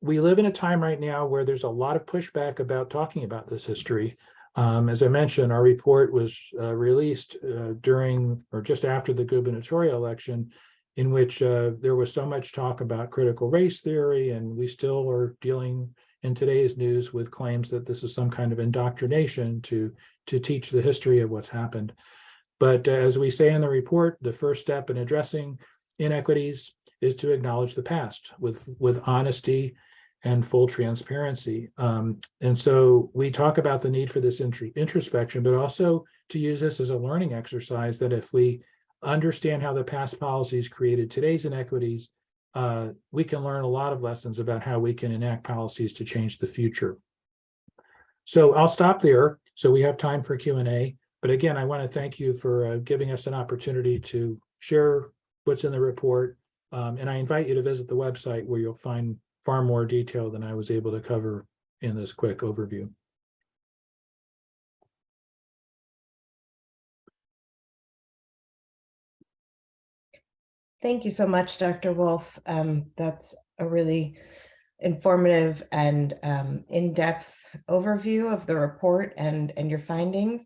We live in a time right now where there's a lot of pushback about talking about this history. As I mentioned, our report was released during or just after the gubernatorial election, in which there was so much talk about critical race theory, and we still are dealing in today's news with claims that this is some kind of indoctrination to teach the history of what's happened. But as we say in the report, the first step in addressing inequities is to acknowledge the past with honesty and full transparency. And so we talk about the need for this introspection, but also to use this as a learning exercise that if we understand how the past policies created today's inequities, we can learn a lot of lessons about how we can enact policies to change the future. So I'll stop there so we have time for Q&A. But again, I want to thank you for giving us an opportunity to share what's in the report. And I invite you to visit the website where you'll find far more detail than I was able to cover in this quick overview. Thank you so much, Dr. Wolf. That's a really informative and in-depth overview of the report and your findings.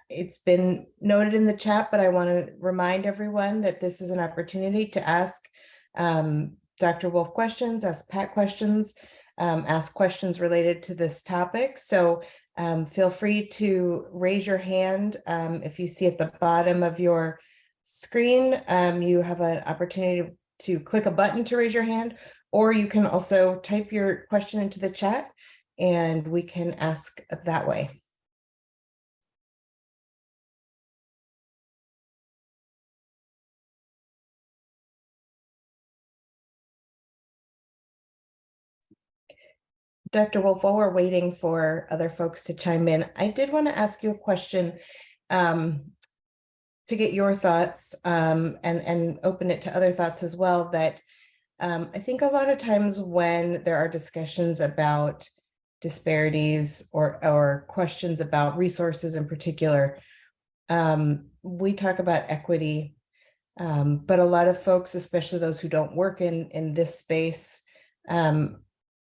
It's been noted in the chat, but I want to remind everyone that this is an opportunity to ask Dr. Wolf questions, ask Pat questions, ask questions related to this topic. So feel free to raise your hand. If you see at the bottom of your screen, you have an opportunity to click a button to raise your hand, or you can also type your question into the chat and we can ask that way. Dr. Wolf, while we're waiting for other folks to chime in, I did want to ask you a question to get your thoughts and open it to other thoughts as well. That I think a lot of times when there are discussions about disparities or questions about resources in particular, we talk about equity, but a lot of folks, especially those who don't work in this space,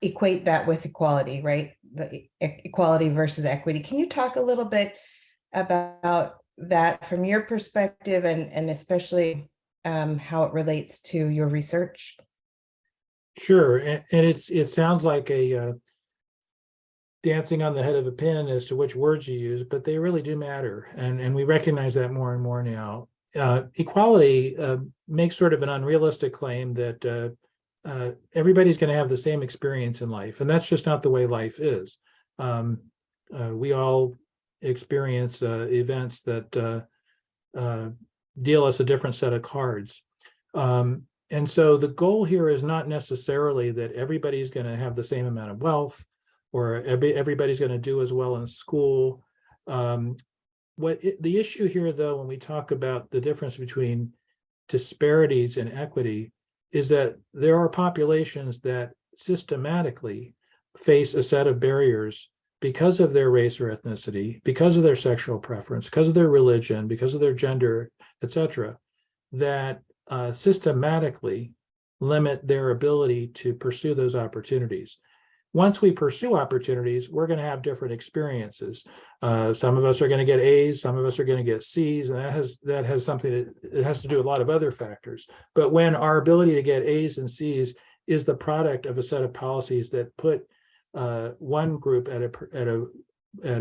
equate that with equality, right? The equality versus equity. Can you talk a little bit about that from your perspective and especially how it relates to your research? Sure, and it sounds like a dancing on the head of a pin as to which words you use, but they really do matter, and we recognize that more and more now. Equality makes sort of an unrealistic claim that everybody's going to have the same experience in life, and that's just not the way life is. We all experience events that deal us a different set of cards. And so the goal here is not necessarily that everybody's going to have the same amount of wealth or everybody's going to do as well in school. The issue here, though, when we talk about the difference between disparities and equity, is that there are populations that systematically face a set of barriers because of their race or ethnicity, because of their sexual preference, because of their religion, because of their gender, etc., that systematically limit their ability to pursue those opportunities. Once we pursue opportunities, we're going to have different experiences. Some of us are going to get A's, some of us are going to get C's, and that has something it has to do with a lot of other factors. But when our ability to get A's and C's is the product of a set of policies that put one group at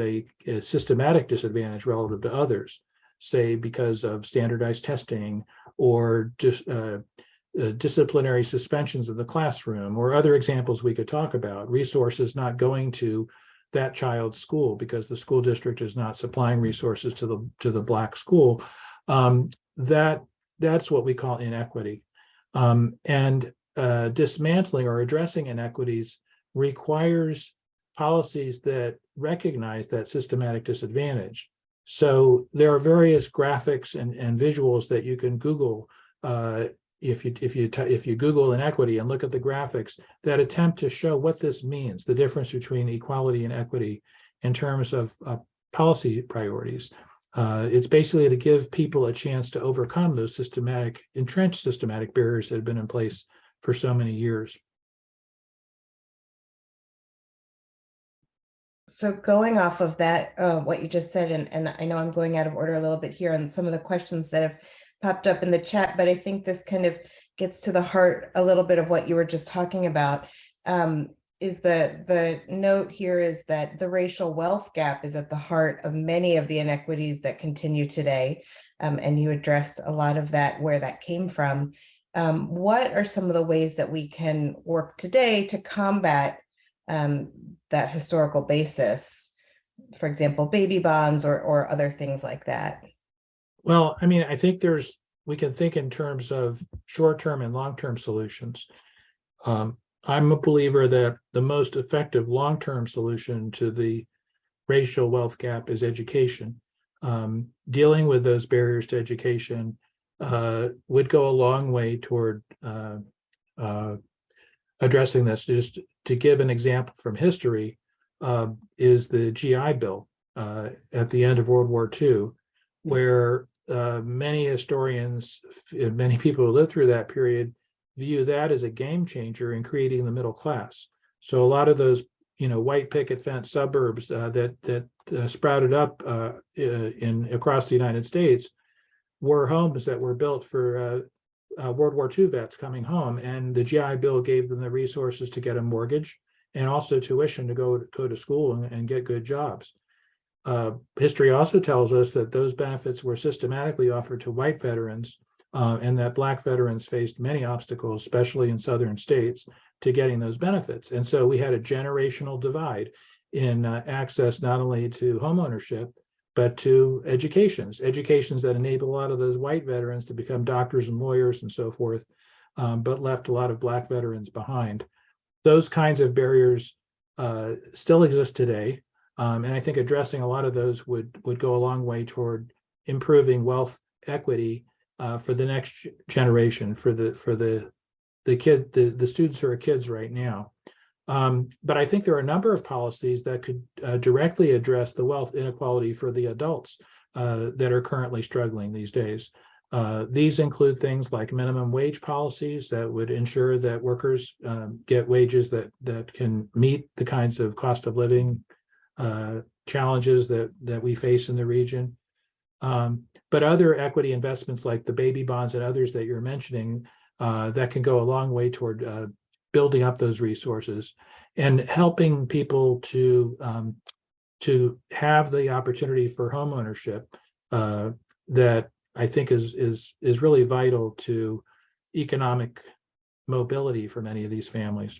a systematic disadvantage relative to others, say because of standardized testing or just disciplinary suspensions of the classroom, or other examples we could talk about, resources not going to that child's school because the school district is not supplying resources to the Black school, that's what we call inequity. And dismantling or addressing inequities requires policies that recognize that systematic disadvantage. So there are various graphics and visuals that you can Google if you Google inequity and look at the graphics that attempt to show what this means, the difference between equality and equity in terms of policy priorities. It's basically to give people a chance to overcome those entrenched systematic barriers that have been in place for so many years. So going off of that, what you just said, and I know I'm going out of order a little bit here on some of the questions that have popped up in the chat, but I think this kind of gets to the heart a little bit of what you were just talking about. Is the note here is that the racial wealth gap is at the heart of many of the inequities that continue today. And you addressed a lot of that, where that came from. What are some of the ways that we can work today to combat that historical basis, for example, baby bonds or other things like that? Well, I mean, I think we can think in terms of short-term and long-term solutions. I'm a believer that the most effective long-term solution to the racial wealth gap is education. Dealing with those barriers to education would go a long way toward addressing this. Just to give an example from history, is the GI Bill at the end of World War II, where many historians, many people who lived through that period, view that as a game changer in creating the middle class. So a lot of those, white picket fence suburbs that sprouted up across the United States were homes that were built for World War II vets coming home, and the GI Bill gave them the resources to get a mortgage and also tuition to go to school and get good jobs. History also tells us that those benefits were systematically offered to white veterans, and that Black veterans faced many obstacles, especially in southern states, to getting those benefits. And so we had a generational divide in access not only to homeownership, but to educations that enable a lot of those white veterans to become doctors and lawyers and so forth, but left a lot of Black veterans behind. Those kinds of barriers still exist today. And I think addressing a lot of those would go a long way toward improving wealth equity for the next generation, for the students who are kids right now. But I think there are a number of policies that could directly address the wealth inequality for the adults that are currently struggling these days. These include things like minimum wage policies that would ensure that workers get wages that can meet the kinds of cost of living challenges that we face in the region. But other equity investments like the baby bonds and others that you're mentioning that can go a long way toward building up those resources and helping people to have the opportunity for home ownership that I think is really vital to economic mobility for many of these families.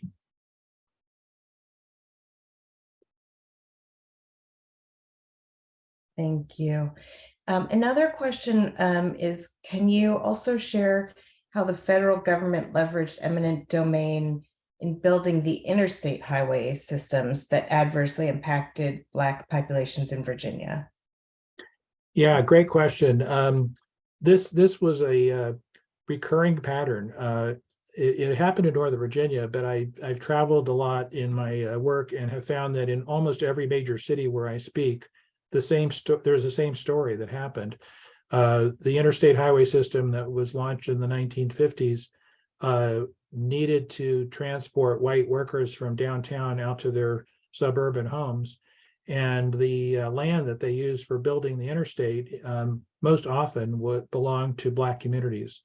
Thank you. Another question is, can you also share how the federal government leveraged eminent domain in building the interstate highway systems that adversely impacted Black populations in Virginia? Yeah, great question. This was a recurring pattern. It happened in Northern Virginia, but I've traveled a lot in my work and have found that in almost every major city where I speak, there's the same story that happened. The interstate highway system that was launched in the 1950s needed to transport white workers from downtown out to their suburban homes. And the land that they used for building the interstate most often would belong to Black communities,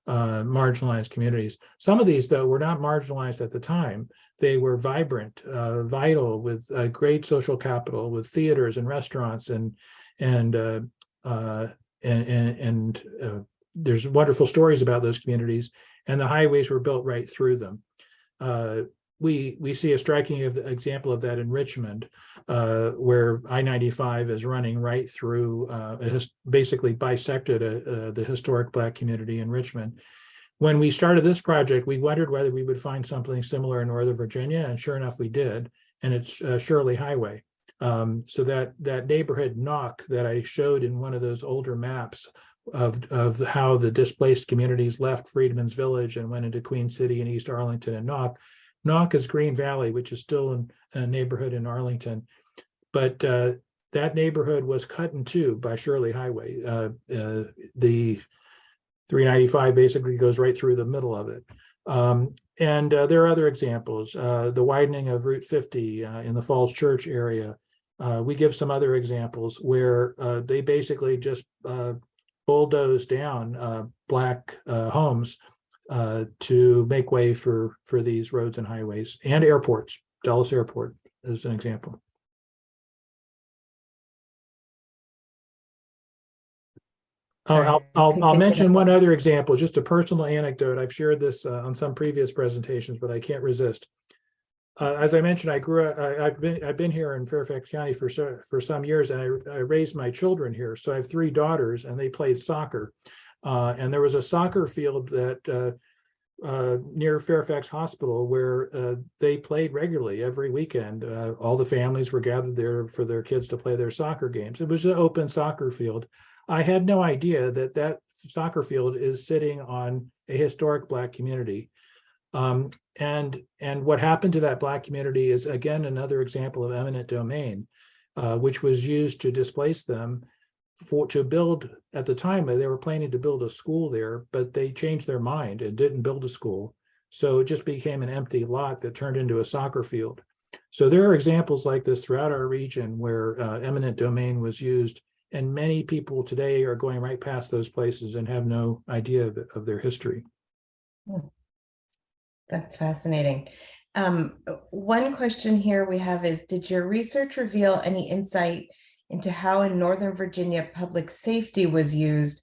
marginalized communities. Some of these, though, were not marginalized at the time. They were vibrant, vital, with great social capital, with theaters and restaurants, and there's wonderful stories about those communities. And the highways were built right through them. We see a striking example of that in Richmond, where I-95 is running right through, basically bisected the historic Black community in Richmond. When we started this project, we wondered whether we would find something similar in Northern Virginia, and sure enough, we did. And it's Shirley Highway. So that neighborhood knock that I showed in one of those older maps of how the displaced communities left Freedman's Village and went into Queen City and East Arlington and Knock is Green Valley, which is still in a neighborhood in Arlington. But that neighborhood was cut in two by Shirley Highway. The 395 basically goes right through the middle of it. And there are other examples. The widening of Route 50 in the Falls Church area. We give some other examples where they basically just bulldozed down Black homes to make way for these roads and highways and airports. Dulles Airport is an example. I'll mention one other example, just a personal anecdote. I've shared this on some previous presentations, but I can't resist. As I mentioned, I've been here in Fairfax County for some years, and I raised my children here. So I have 3 daughters, and they played soccer. And there was a soccer field that near Fairfax Hospital where they played regularly every weekend. All the families were gathered there for their kids to play their soccer games. It was an open soccer field. I had no idea that soccer field is sitting on a historic Black community. And what happened to that Black community is, again, another example of eminent domain, which was used to displace them to build. At the time, they were planning to build a school there, but they changed their mind and didn't build a school. So it just became an empty lot that turned into a soccer field. So there are examples like this throughout our region where eminent domain was used, and many people today are going right past those places and have no idea of their history. That's fascinating. One question here we have is, did your research reveal any insight into how in Northern Virginia public safety was used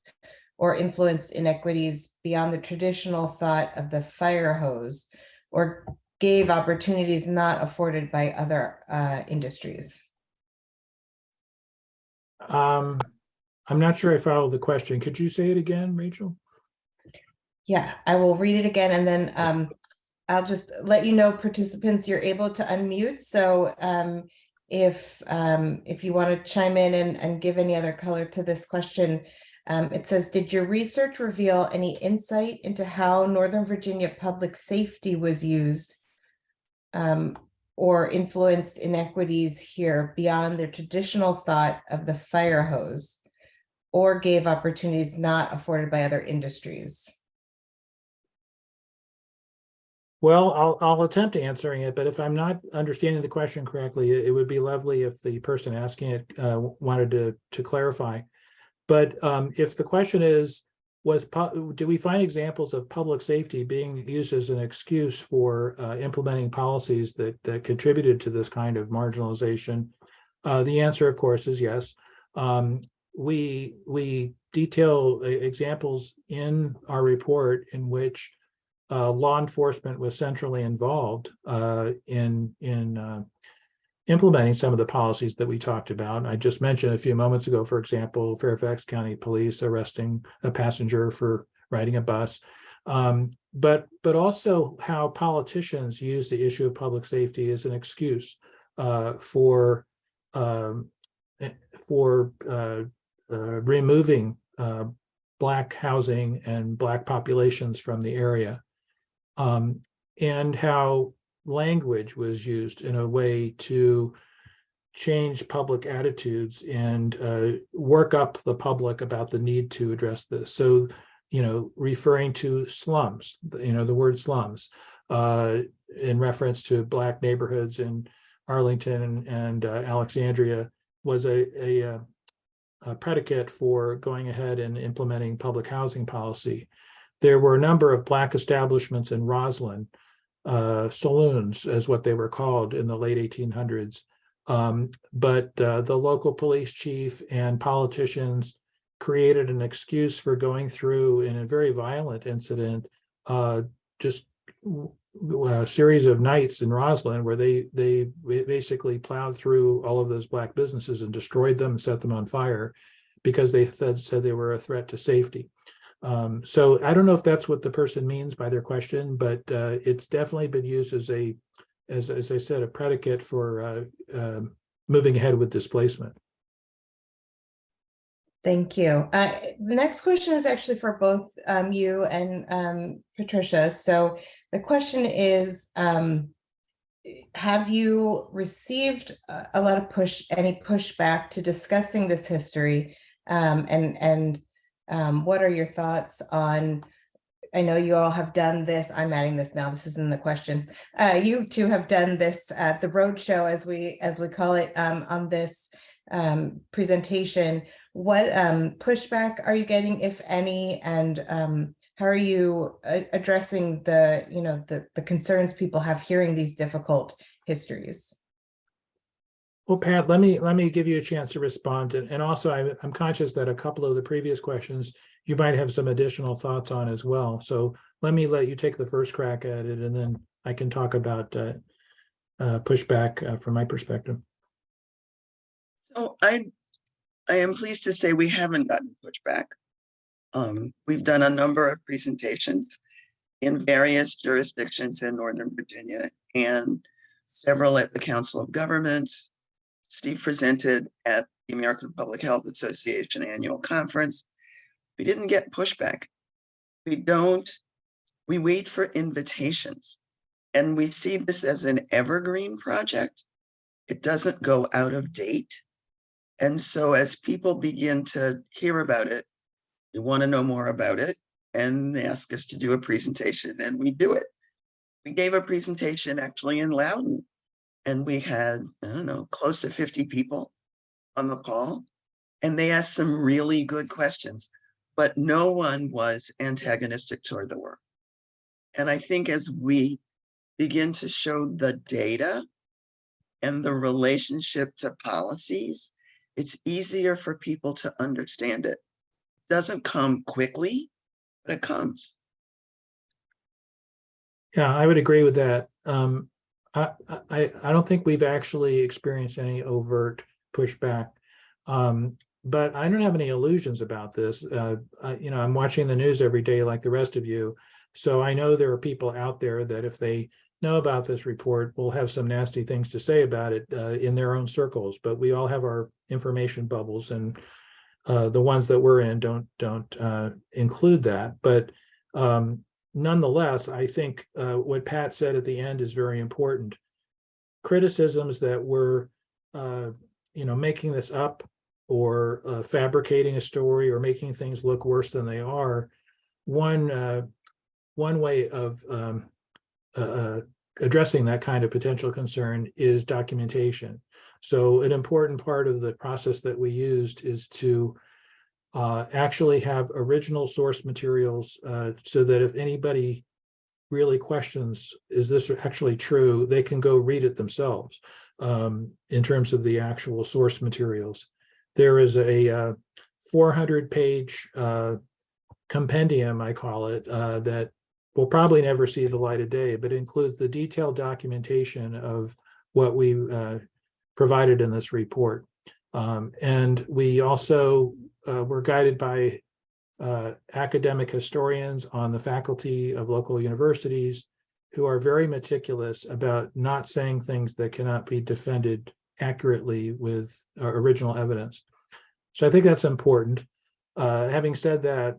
or influenced inequities beyond the traditional thought of the fire hose, or gave opportunities not afforded by other industries? I'm not sure I followed the question. Could you say it again, Rachel? Yeah, I will read it again, and then I'll just let you know, participants, you're able to unmute. So if you want to chime in and give any other color to this question, it says, did your research reveal any insight into how Northern Virginia public safety was used or influenced inequities here beyond the traditional thought of the fire hose, or gave opportunities not afforded by other industries? Well, I'll attempt answering it, but if I'm not understanding the question correctly, it would be lovely if the person asking it wanted to clarify. But if the question is, do we find examples of public safety being used as an excuse for implementing policies that contributed to this kind of marginalization? The answer, of course, is yes. We detail examples in our report in which law enforcement was centrally involved in implementing some of the policies that we talked about. I just mentioned a few moments ago, for example, Fairfax County Police arresting a passenger for riding a bus, but also how politicians use the issue of public safety as an excuse for removing Black housing and Black populations from the area. And how language was used in a way to change public attitudes and work up the public about the need to address this. So, referring to slums, the word slums, in reference to Black neighborhoods in Arlington and Alexandria was a predicate for going ahead and implementing public housing policy. There were a number of Black establishments in Roslyn, saloons, as what they were called in the late 1800s. But the local police chief and politicians created an excuse for going through, in a very violent incident, just a series of nights in Roslyn where they basically plowed through all of those Black businesses and destroyed them and set them on fire because they said they were a threat to safety. So I don't know if that's what the person means by their question, but it's definitely been used as I said, a predicate for moving ahead with displacement. Thank you. The next question is actually for both you and Patricia. So the question is, have you received a lot of any pushback to discussing this history? What are your thoughts on, I know you all have done this, I'm adding this now, this isn't the question. You two have done this at the roadshow, as we call it, on this presentation. What pushback are you getting, if any, and how are you addressing the concerns people have hearing these difficult histories? Well, Pat, let me give you a chance to respond. And also, I'm conscious that a couple of the previous questions you might have some additional thoughts on as well. So let you take the first crack at it, and then I can talk about pushback from my perspective. So I am pleased to say we haven't gotten pushback. We've done a number of presentations in various jurisdictions in Northern Virginia and several at the Council of Governments. Steve presented at the American Public Health Association annual conference. We didn't get pushback. We wait for invitations, and we see this as an evergreen project. It doesn't go out of date. And so as people begin to hear about it, they want to know more about it, and they ask us to do a presentation, and we do it. We gave a presentation actually in Loudoun, and we had, I don't know, close to 50 people on the call, and they asked some really good questions, but no one was antagonistic toward the work. And I think as we begin to show the data and the relationship to policies, it's easier for people to understand it. It doesn't come quickly, but it comes. Yeah, I would agree with that. I don't think we've actually experienced any overt pushback, but I don't have any illusions about this. I'm watching the news every day like the rest of you, So I know there are people out there that if they know about this report will have some nasty things to say about it in their own circles, but we all have our information bubbles, and the ones that we're in don't include that. But nonetheless, I think what Pat said at the end is very important. Criticisms that we're making this up or fabricating a story or making things look worse than they are. One way of addressing that kind of potential concern is documentation. So an important part of the process that we used is to actually have original source materials so that if anybody really questions, is this actually true, they can go read it themselves in terms of the actual source materials. There is a 400-page compendium, I call it, that will probably never see the light of day, but includes the detailed documentation of what we provided in this report. And we also were guided by academic historians on the faculty of local universities who are very meticulous about not saying things that cannot be defended accurately with original evidence. So I think that's important. Having said that,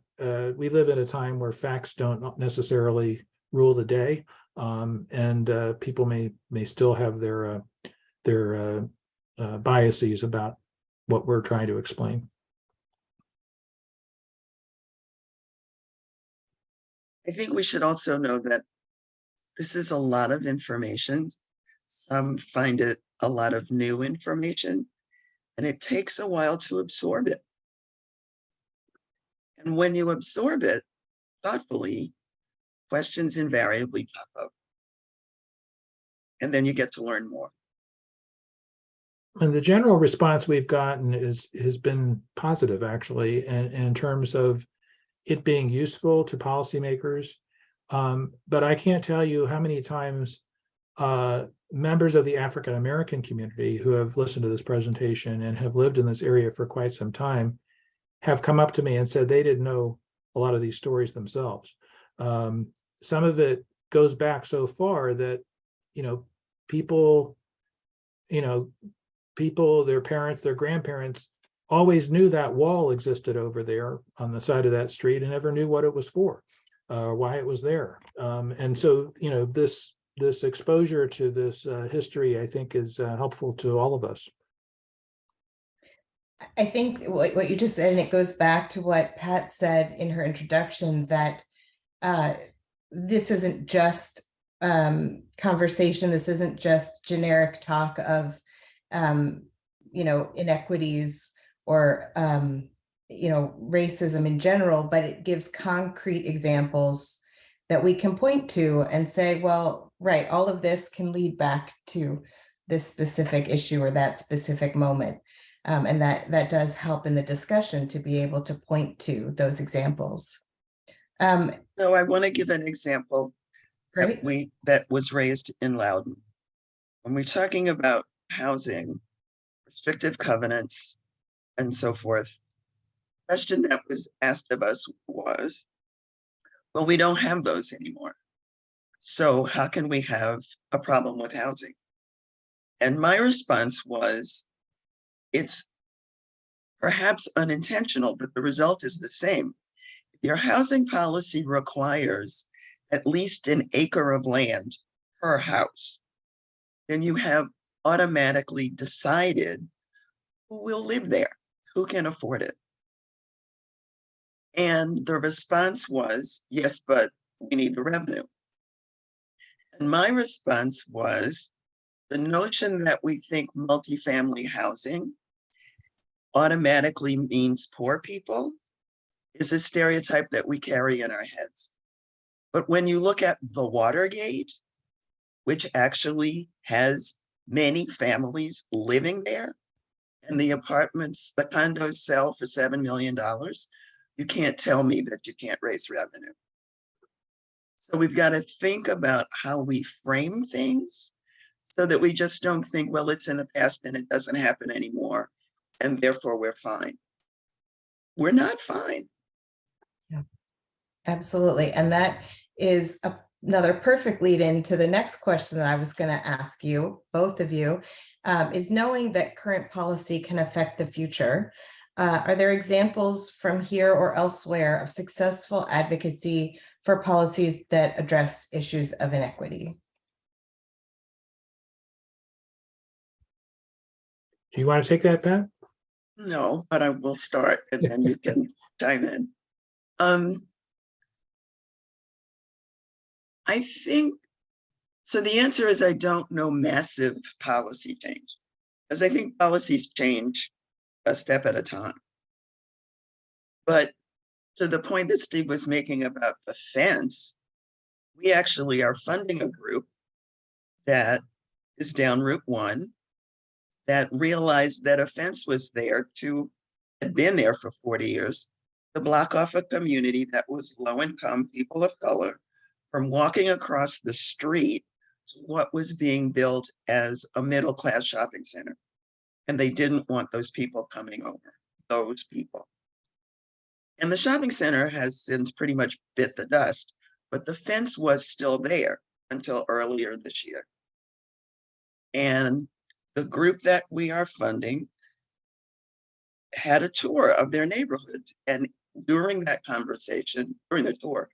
we live in a time where facts don't necessarily rule the day, and people may still have their biases about what we're trying to explain. I think we should also know that this is a lot of information. Some find it a lot of new information, and it takes a while to absorb it. And when you absorb it thoughtfully, questions invariably pop up. And then you get to learn more. And the general response we've gotten has been positive, actually, and in terms of it being useful to policymakers. But I can't tell you how many times members of the African American community who have listened to this presentation and have lived in this area for quite some time have come up to me and said they didn't know a lot of these stories themselves. Some of it goes back so far that, people, their parents, their grandparents always knew that wall existed over there on the side of that street and never knew what it was for, why it was there. And so, this exposure to this history, I think, is helpful to all of us. I think what you just said, and it goes back to what Pat said in her introduction, that this isn't just conversation. This isn't just generic talk of, inequities or, racism in general, but it gives concrete examples that we can point to and say, well, right, all of this can lead back to this specific issue or that specific moment. And that does help in the discussion to be able to point to those examples. So I want to give an example that was raised in Loudoun. When we're talking about housing, restrictive covenants, and so forth, the question that was asked of us was, well, we don't have those anymore. So how can we have a problem with housing? And my response was, it's perhaps unintentional, but the result is the same. If your housing policy requires at least an acre of land per house, then you have automatically decided who will live there, who can afford it. And the response was, yes, but we need the revenue. And my response was, the notion that we think multifamily housing automatically means poor people is a stereotype that we carry in our heads. But when you look at the Watergate, which actually has many families living there, and the apartments, the condos sell for $7 million, you can't tell me that you can't raise revenue. So we've got to think about how we frame things so that we just don't think, well, it's in the past and it doesn't happen anymore, and therefore we're fine. We're not fine. Yeah, absolutely. And that is another perfect lead into the next question that I was going to ask you, both of you, is knowing that current policy can affect the future. Are there examples from here or elsewhere of successful advocacy for policies that address issues of inequity? Do you want to take that, Pat? No, but I will start and then you can chime in. I think, so the answer is I don't know massive policy change, because I think policies change a step at a time. But to the point that Steve was making about the fence, we actually are funding a group that is down Route 1 that realized that a fence was there had been there for 40 years to block off a community that was low income, people of color, from walking across the street to what was being built as a middle class shopping center. And they didn't want those people coming over, those people. And the shopping center has since pretty much bit the dust, but the fence was still there until earlier this year. And the group that we are funding had a tour of their neighborhoods. And during that conversation, during the tour,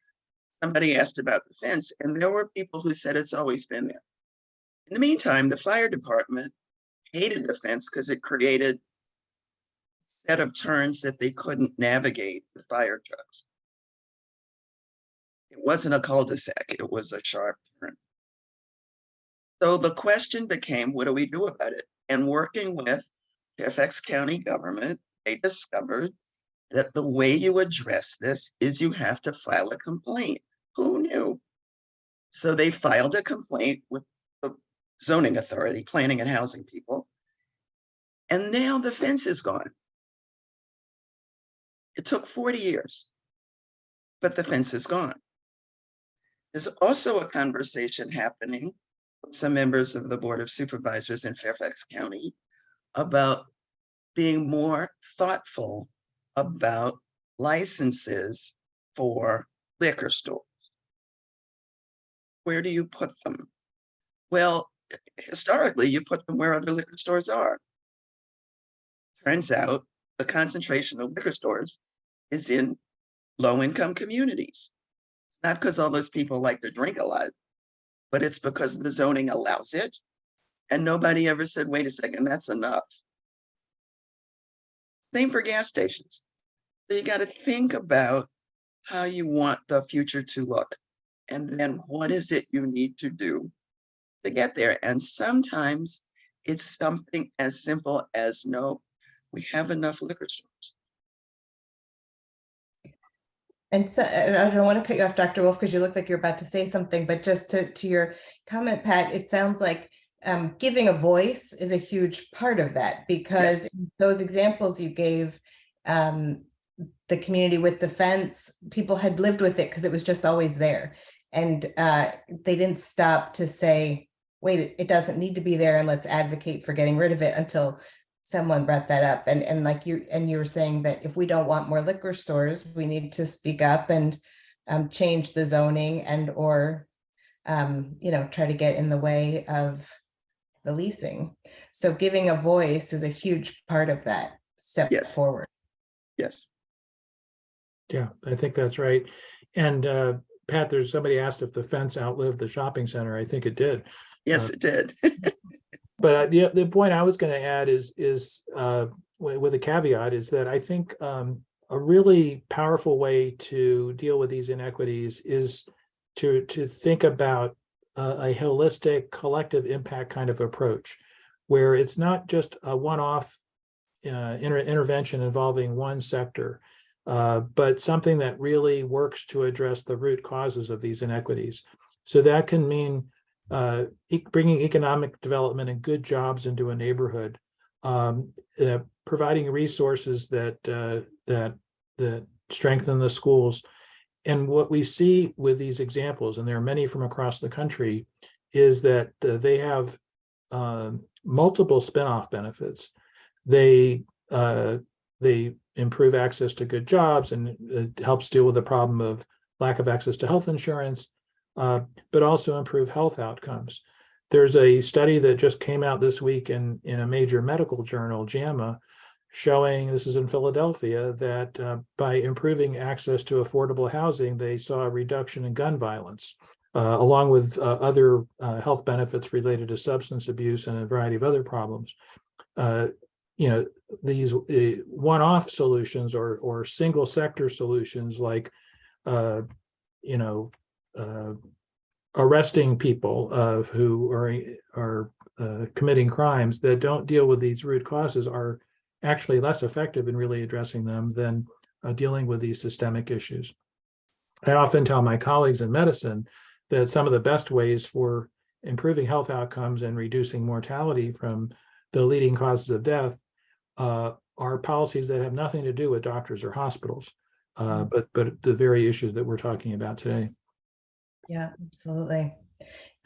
somebody asked about the fence, and there were people who said it's always been there. In the meantime, the fire department hated the fence because it created a set of turns that they couldn't navigate the fire trucks. It wasn't a cul-de-sac, it was a sharp turn. So the question became, what do we do about it? And working with Fairfax County government, they discovered that the way you address this is you have to file a complaint. Who knew? So they filed a complaint with the zoning authority, planning and housing people. And now the fence is gone. It took 40 years, but the fence is gone. There's also a conversation happening with some members of the Board of Supervisors in Fairfax County about being more thoughtful about licenses for liquor stores. Where do you put them? Well, historically, you put them where other liquor stores are. Turns out the concentration of liquor stores is in low-income communities. Not because all those people like to drink a lot, but it's because the zoning allows it. And nobody ever said, wait a second, that's enough. Same for gas stations. So you got to think about how you want the future to look. And then what is it you need to do to get there? And sometimes it's something as simple as, no, we have enough liquor stores. And so I don't want to cut you off, Dr. Wolf, because you look like you're about to say something, but just to your comment, Pat, it sounds like giving a voice is a huge part of that, because Yes. in those examples you gave, the community with the fence, people had lived with it because it was just always there. And they didn't stop to say, wait, it doesn't need to be there, and let's advocate for getting rid of it, until someone brought that up. And like you were saying that if we don't want more liquor stores, we need to speak up and change the zoning and or try to get in the way of the leasing. So giving a voice is a huge part of that step Yes. forward. Yes. Yeah, I think that's right. And Pat, there's somebody asked if the fence outlived the shopping center. I think it did. Yes, it did. But the point I was going to add is with a caveat is that I think a really powerful way to deal with these inequities is to think about a holistic collective impact kind of approach, where it's not just a one-off intervention involving one sector, but something that really works to address the root causes of these inequities. So that can mean bringing economic development and good jobs into a neighborhood, providing resources that strengthen the schools. And what we see with these examples, and there are many from across the country, is that they have multiple spin-off benefits. They improve access to good jobs, and it helps deal with the problem of lack of access to health insurance, but also improve health outcomes. There's a study that just came out this week in a major medical journal, JAMA, showing, this is in Philadelphia, that by improving access to affordable housing, they saw a reduction in gun violence, along with other health benefits related to substance abuse and a variety of other problems. These one-off solutions or single sector solutions like, arresting people who are committing crimes that don't deal with these root causes are actually less effective in really addressing them than dealing with these systemic issues. I often tell my colleagues in medicine that some of the best ways for improving health outcomes and reducing mortality from the leading causes of death are policies that have nothing to do with doctors or hospitals, but the very issues that we're talking about today. Yeah, absolutely.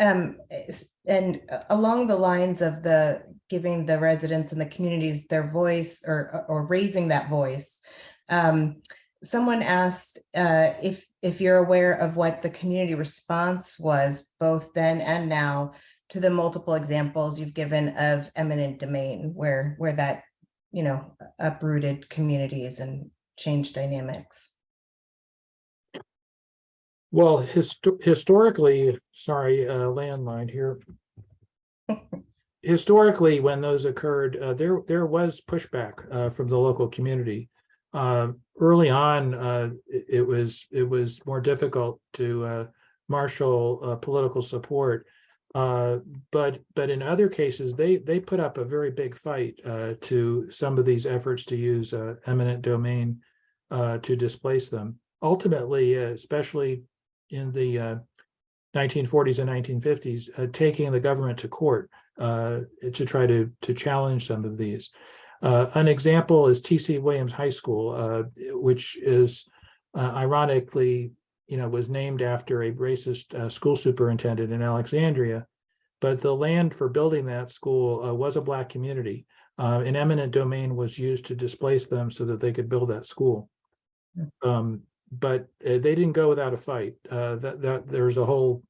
And along the lines of the giving the residents and the communities their voice or raising that voice, someone asked if you're aware of what the community response was both then and now to the multiple examples you've given of eminent domain, where that uprooted communities and changed dynamics. Well, historically, sorry, landline here. Historically, when those occurred, there was pushback from the local community. Early on, it was more difficult to marshal political support, but in other cases, they put up a very big fight to some of these efforts to use eminent domain to displace them. Ultimately, especially in the 1940s and 1950s, taking the government to court to try to challenge some of these. An example is T.C. Williams High School, which is ironically, was named after a racist school superintendent in Alexandria, but the land for building that school was a Black community. An eminent domain was used to displace them so that they could build that school. But they didn't go without a fight. There's a whole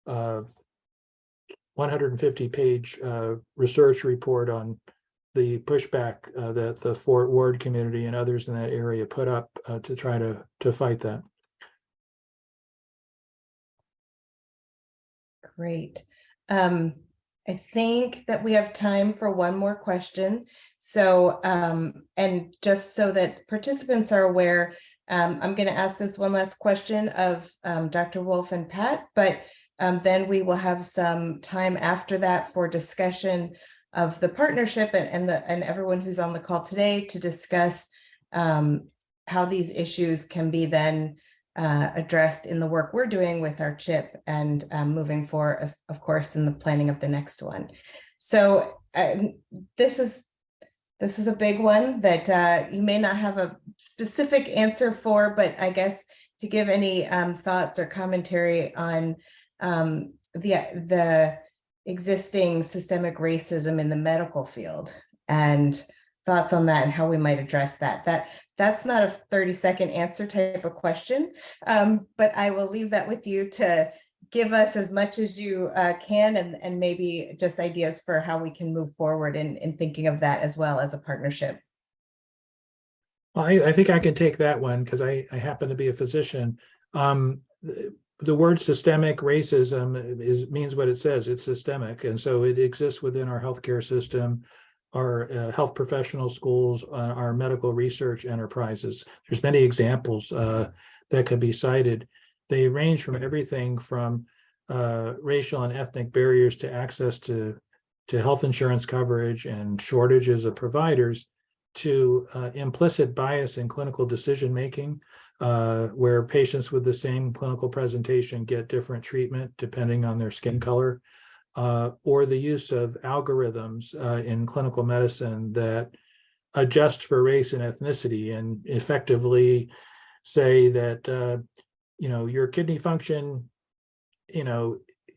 150-page research report on the pushback that the Fort Ward community and others in that area put up to try to fight that. Great. I think that we have time for one more question. So, and just so that participants are aware, I'm going to ask this one last question of Dr. Wolf and Pat, but then we will have some time after that for discussion of the partnership and everyone who's on the call today to discuss how these issues can be then addressed in the work we're doing with our CHIP and moving forward, of course, in the planning of the next one. So this is a big one that you may not have a specific answer for, but I guess to give any thoughts or commentary on the existing systemic racism in the medical field and thoughts on that and how we might address that. That's not a 30-second answer type of question, but I will leave that with you to give us as much as you can and maybe just ideas for how we can move forward in thinking of that as well as a partnership. Well, I think I can take that one because I happen to be a physician. The word systemic racism means what it says. It's systemic, and so it exists within our healthcare system, our health professional schools, our medical research enterprises. There's many examples that could be cited. They range from everything from racial and ethnic barriers to access to health insurance coverage and shortages of providers to implicit bias in clinical decision-making, where patients with the same clinical presentation get different treatment depending on their skin color, or the use of algorithms in clinical medicine that adjust for race and ethnicity and effectively say that your kidney function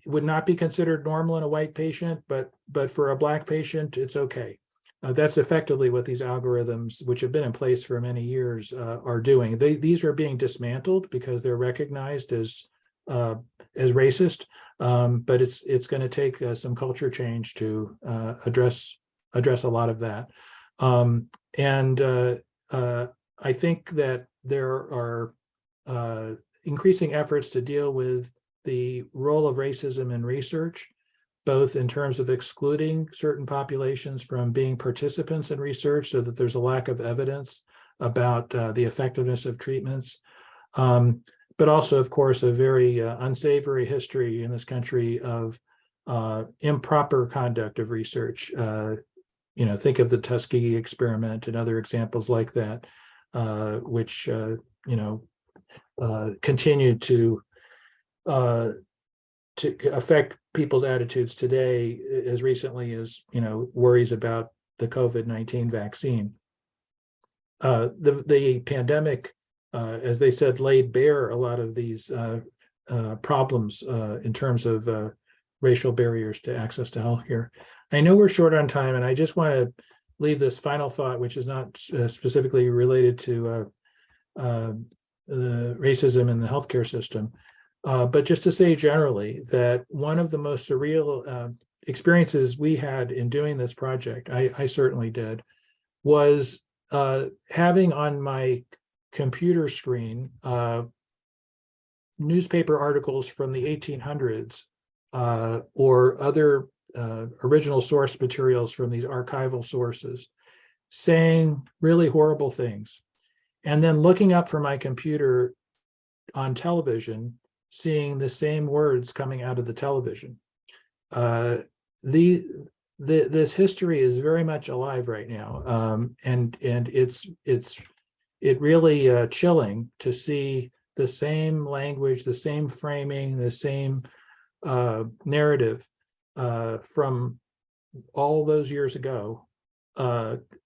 would not be considered normal in a white patient, but for a Black patient it's okay. That's effectively what these algorithms, which have been in place for many years, are doing. These are being dismantled because they're recognized as racist, but it's going to take some culture change to address a lot of that. I think that there are increasing efforts to deal with the role of racism in research, both in terms of excluding certain populations from being participants in research so that there's a lack of evidence about the effectiveness of treatments. But also, of course, a very unsavory history in this country of improper conduct of research. Think of the Tuskegee experiment and other examples like that, which continue to affect people's attitudes today, as recently as worries about the COVID-19 vaccine. The pandemic, as they said, laid bare a lot of these problems in terms of racial barriers to access to healthcare. I know we're short on time, and I just want to leave this final thought, which is not specifically related to the racism in the healthcare system, but just to say generally that one of the most surreal experiences we had in doing this project, I certainly did, was having on my computer screen newspaper articles from the 1800s or other original source materials from these archival sources saying really horrible things, and then looking up from my computer on television, seeing the same words coming out of the television. This history is very much alive right now, and it's really chilling to see the same language, the same framing, the same narrative from all those years ago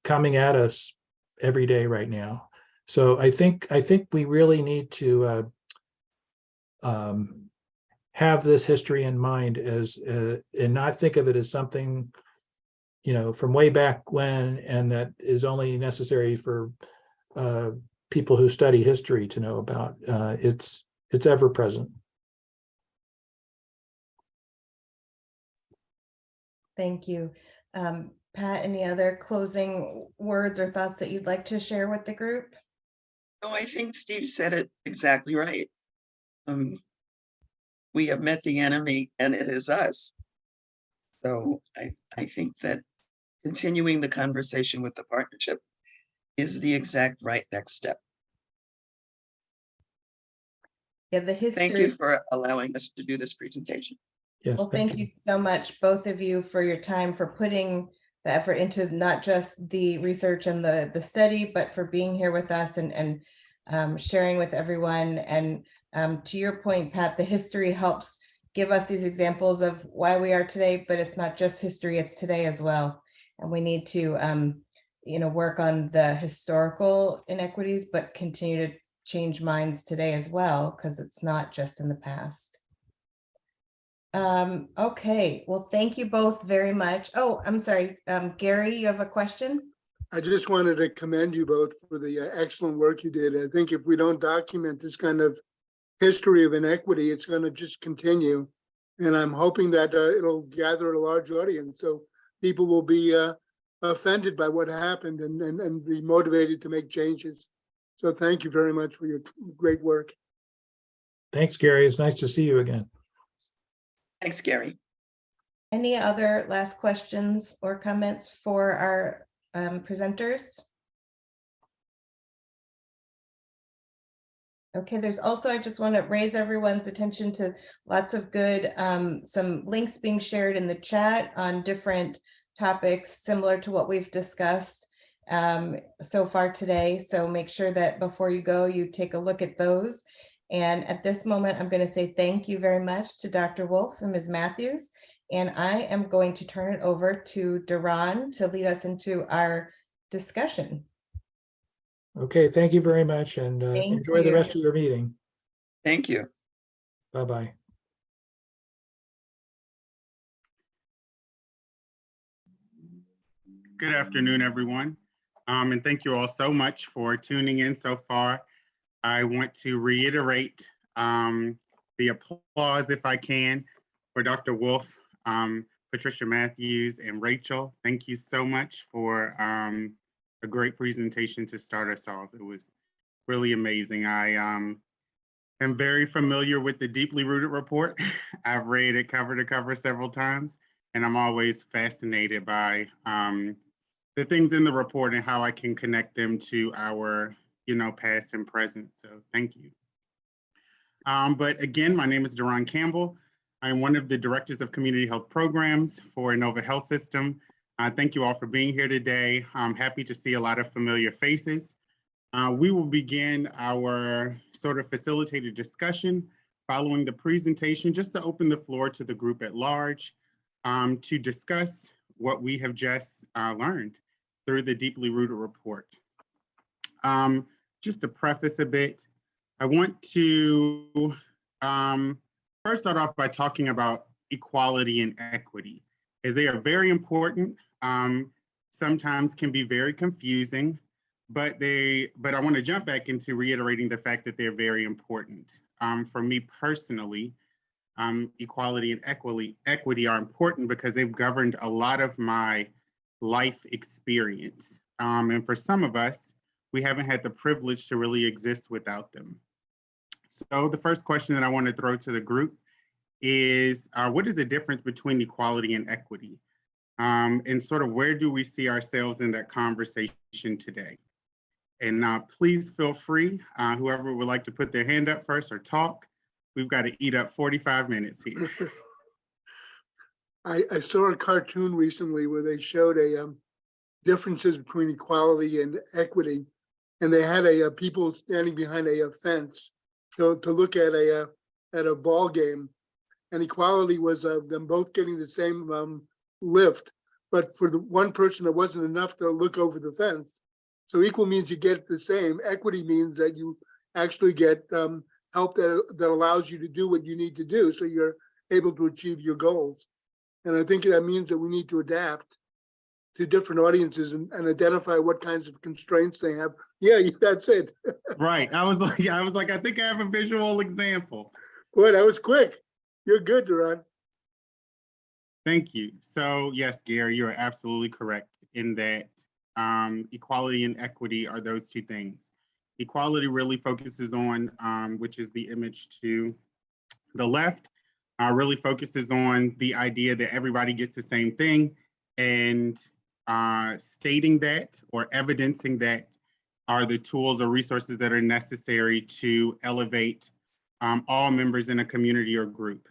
coming at us every day right now. So I think we really need to have this history in mind as and not think of it as something from way back when, and that is only necessary for people who study history to know about. It's ever present. Thank you. Pat, any other closing words or thoughts that you'd like to share with the group? No, I think Steve said it exactly right. We have met the enemy, and it is us. So I think that continuing the conversation with the partnership is the exact right next step. Yeah, the history. Thank you for allowing us to do this presentation. Yes. Well, thank you so much, both of you, for your time, for putting the effort into not just the research and the study, but for being here with us and sharing with everyone. And to your point, Pat, the history helps give us these examples of why we are today, but it's not just history, it's today as well. And we need to work on the historical inequities, but continue to change minds today as well, because it's not just in the past. Okay, well, thank you both very much. Oh, I'm sorry, Gary, you have a question? I just wanted to commend you both for the excellent work you did. I think if we don't document this kind of history of inequity, it's going to just continue. And I'm hoping that it'll gather a large audience, so people will be offended by what happened and be motivated to make changes. So thank you very much for your great work. Thanks, Gary. It's nice to see you again. Thanks, Gary. Any other last questions or comments for our presenters? Okay, there's also, I just want to raise everyone's attention to lots of good, some links being shared in the chat on different topics similar to what we've discussed so far today. So make sure that before you go, you take a look at those. And at this moment, I'm going to say thank you very much to Dr. Wolf and Ms. Matthews. And I am going to turn it over to Duran to lead us into our discussion. Okay, thank you very much, and enjoy the rest of your meeting. Thank you. Bye-bye. Good afternoon, everyone. And thank you all so much for tuning in so far. I want to reiterate the applause, if I can, for Dr. Wolf, Patricia Matthews, and Rachel. Thank you so much for a great presentation to start us off. It was really amazing. I am very familiar with the Deeply Rooted report. I've read it cover to cover several times, and I'm always fascinated by the things in the report and how I can connect them to our, past and present. So thank you. But again, my name is Deron Campbell. I'm one of the directors of community health programs for Inova Health System. Thank you all for being here today. I'm happy to see a lot of familiar faces. We will begin our sort of facilitated discussion following the presentation, just to open the floor to the group at large to discuss what we have just learned through the Deeply Rooted report. Just to preface a bit, I want to first start off by talking about equality and equity, as they are very important, sometimes can be very confusing, but I want to jump back into reiterating the fact that they're very important. For me personally, equality and equity are important because they've governed a lot of my life experience. And for some of us, we haven't had the privilege to really exist without them. So the first question that I want to throw to the group is, what is the difference between equality and equity? And sort of where do we see ourselves in that conversation today? And please feel free, whoever would like to put their hand up first or talk. We've got to eat up 45 minutes here. I saw a cartoon recently where they showed differences between equality and equity, and they had people standing behind a fence to look at a ball game, and equality was them both getting the same lift, but for the one person it wasn't enough to look over the fence. So equal means you get the same. Equity means that you actually get help that allows you to do what you need to do, so you're able to achieve your goals. And I think that means that we need to adapt to different audiences and identify what kinds of constraints they have. Yeah, that's it. Right. I was like, I think I have a visual example. Boy, that was quick. You're good, Duran. Thank you. So yes, Gary, you are absolutely correct in that equality and equity are those two things. Equality really focuses on, which is the image to the left, really focuses on the idea that everybody gets the same thing, and stating that or evidencing that are the tools or resources that are necessary to elevate all members in a community or group.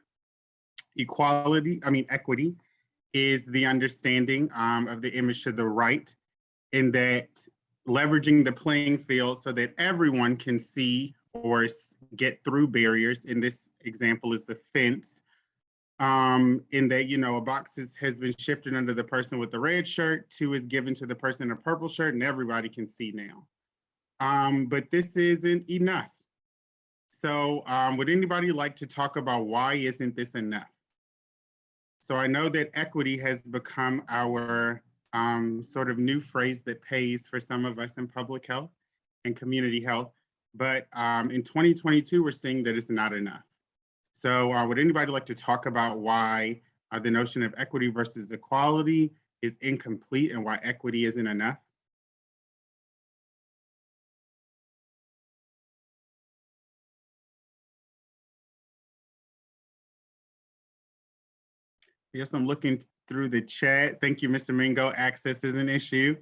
Equity is the understanding of the image to the right, in that leveraging the playing field so that everyone can see or get through barriers. In this example is the fence. In that, a box has been shifted under the person with the red shirt, 2 is given to the person in a purple shirt, and everybody can see now. But this isn't enough. So would anybody like to talk about why isn't this enough? So I know that equity has become our sort of new phrase that pays for some of us in public health and community health. But in 2022, we're seeing that it's not enough. So would anybody like to talk about why the notion of equity versus equality is incomplete and why equity isn't enough? Yes, I'm looking through the chat. Thank you, Mr. Mingo. Access is an issue.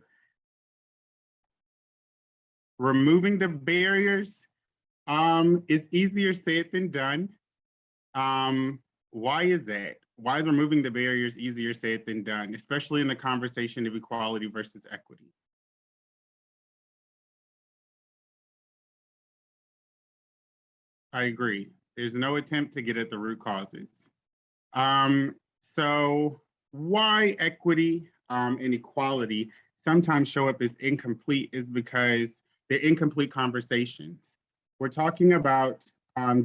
Removing the barriers is easier said than done. Why is that? Why is removing the barriers easier said than done, especially in the conversation of equality versus equity? I agree. There's no attempt to get at the root causes. So why equity and equality sometimes show up as incomplete is because they're incomplete conversations. We're talking about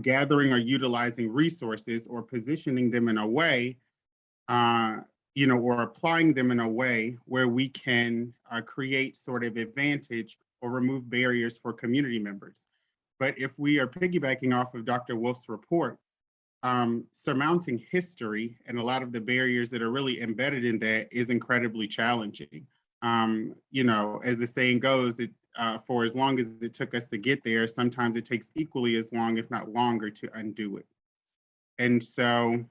gathering or utilizing resources or positioning them in a way or applying them in a way where we can create sort of advantage or remove barriers for community members. But if we are piggybacking off of Dr. Wolf's report, surmounting history and a lot of the barriers that are really embedded in that is incredibly challenging. As the saying goes, for as long as it took us to get there, sometimes it takes equally as long, if not longer, to undo it. And so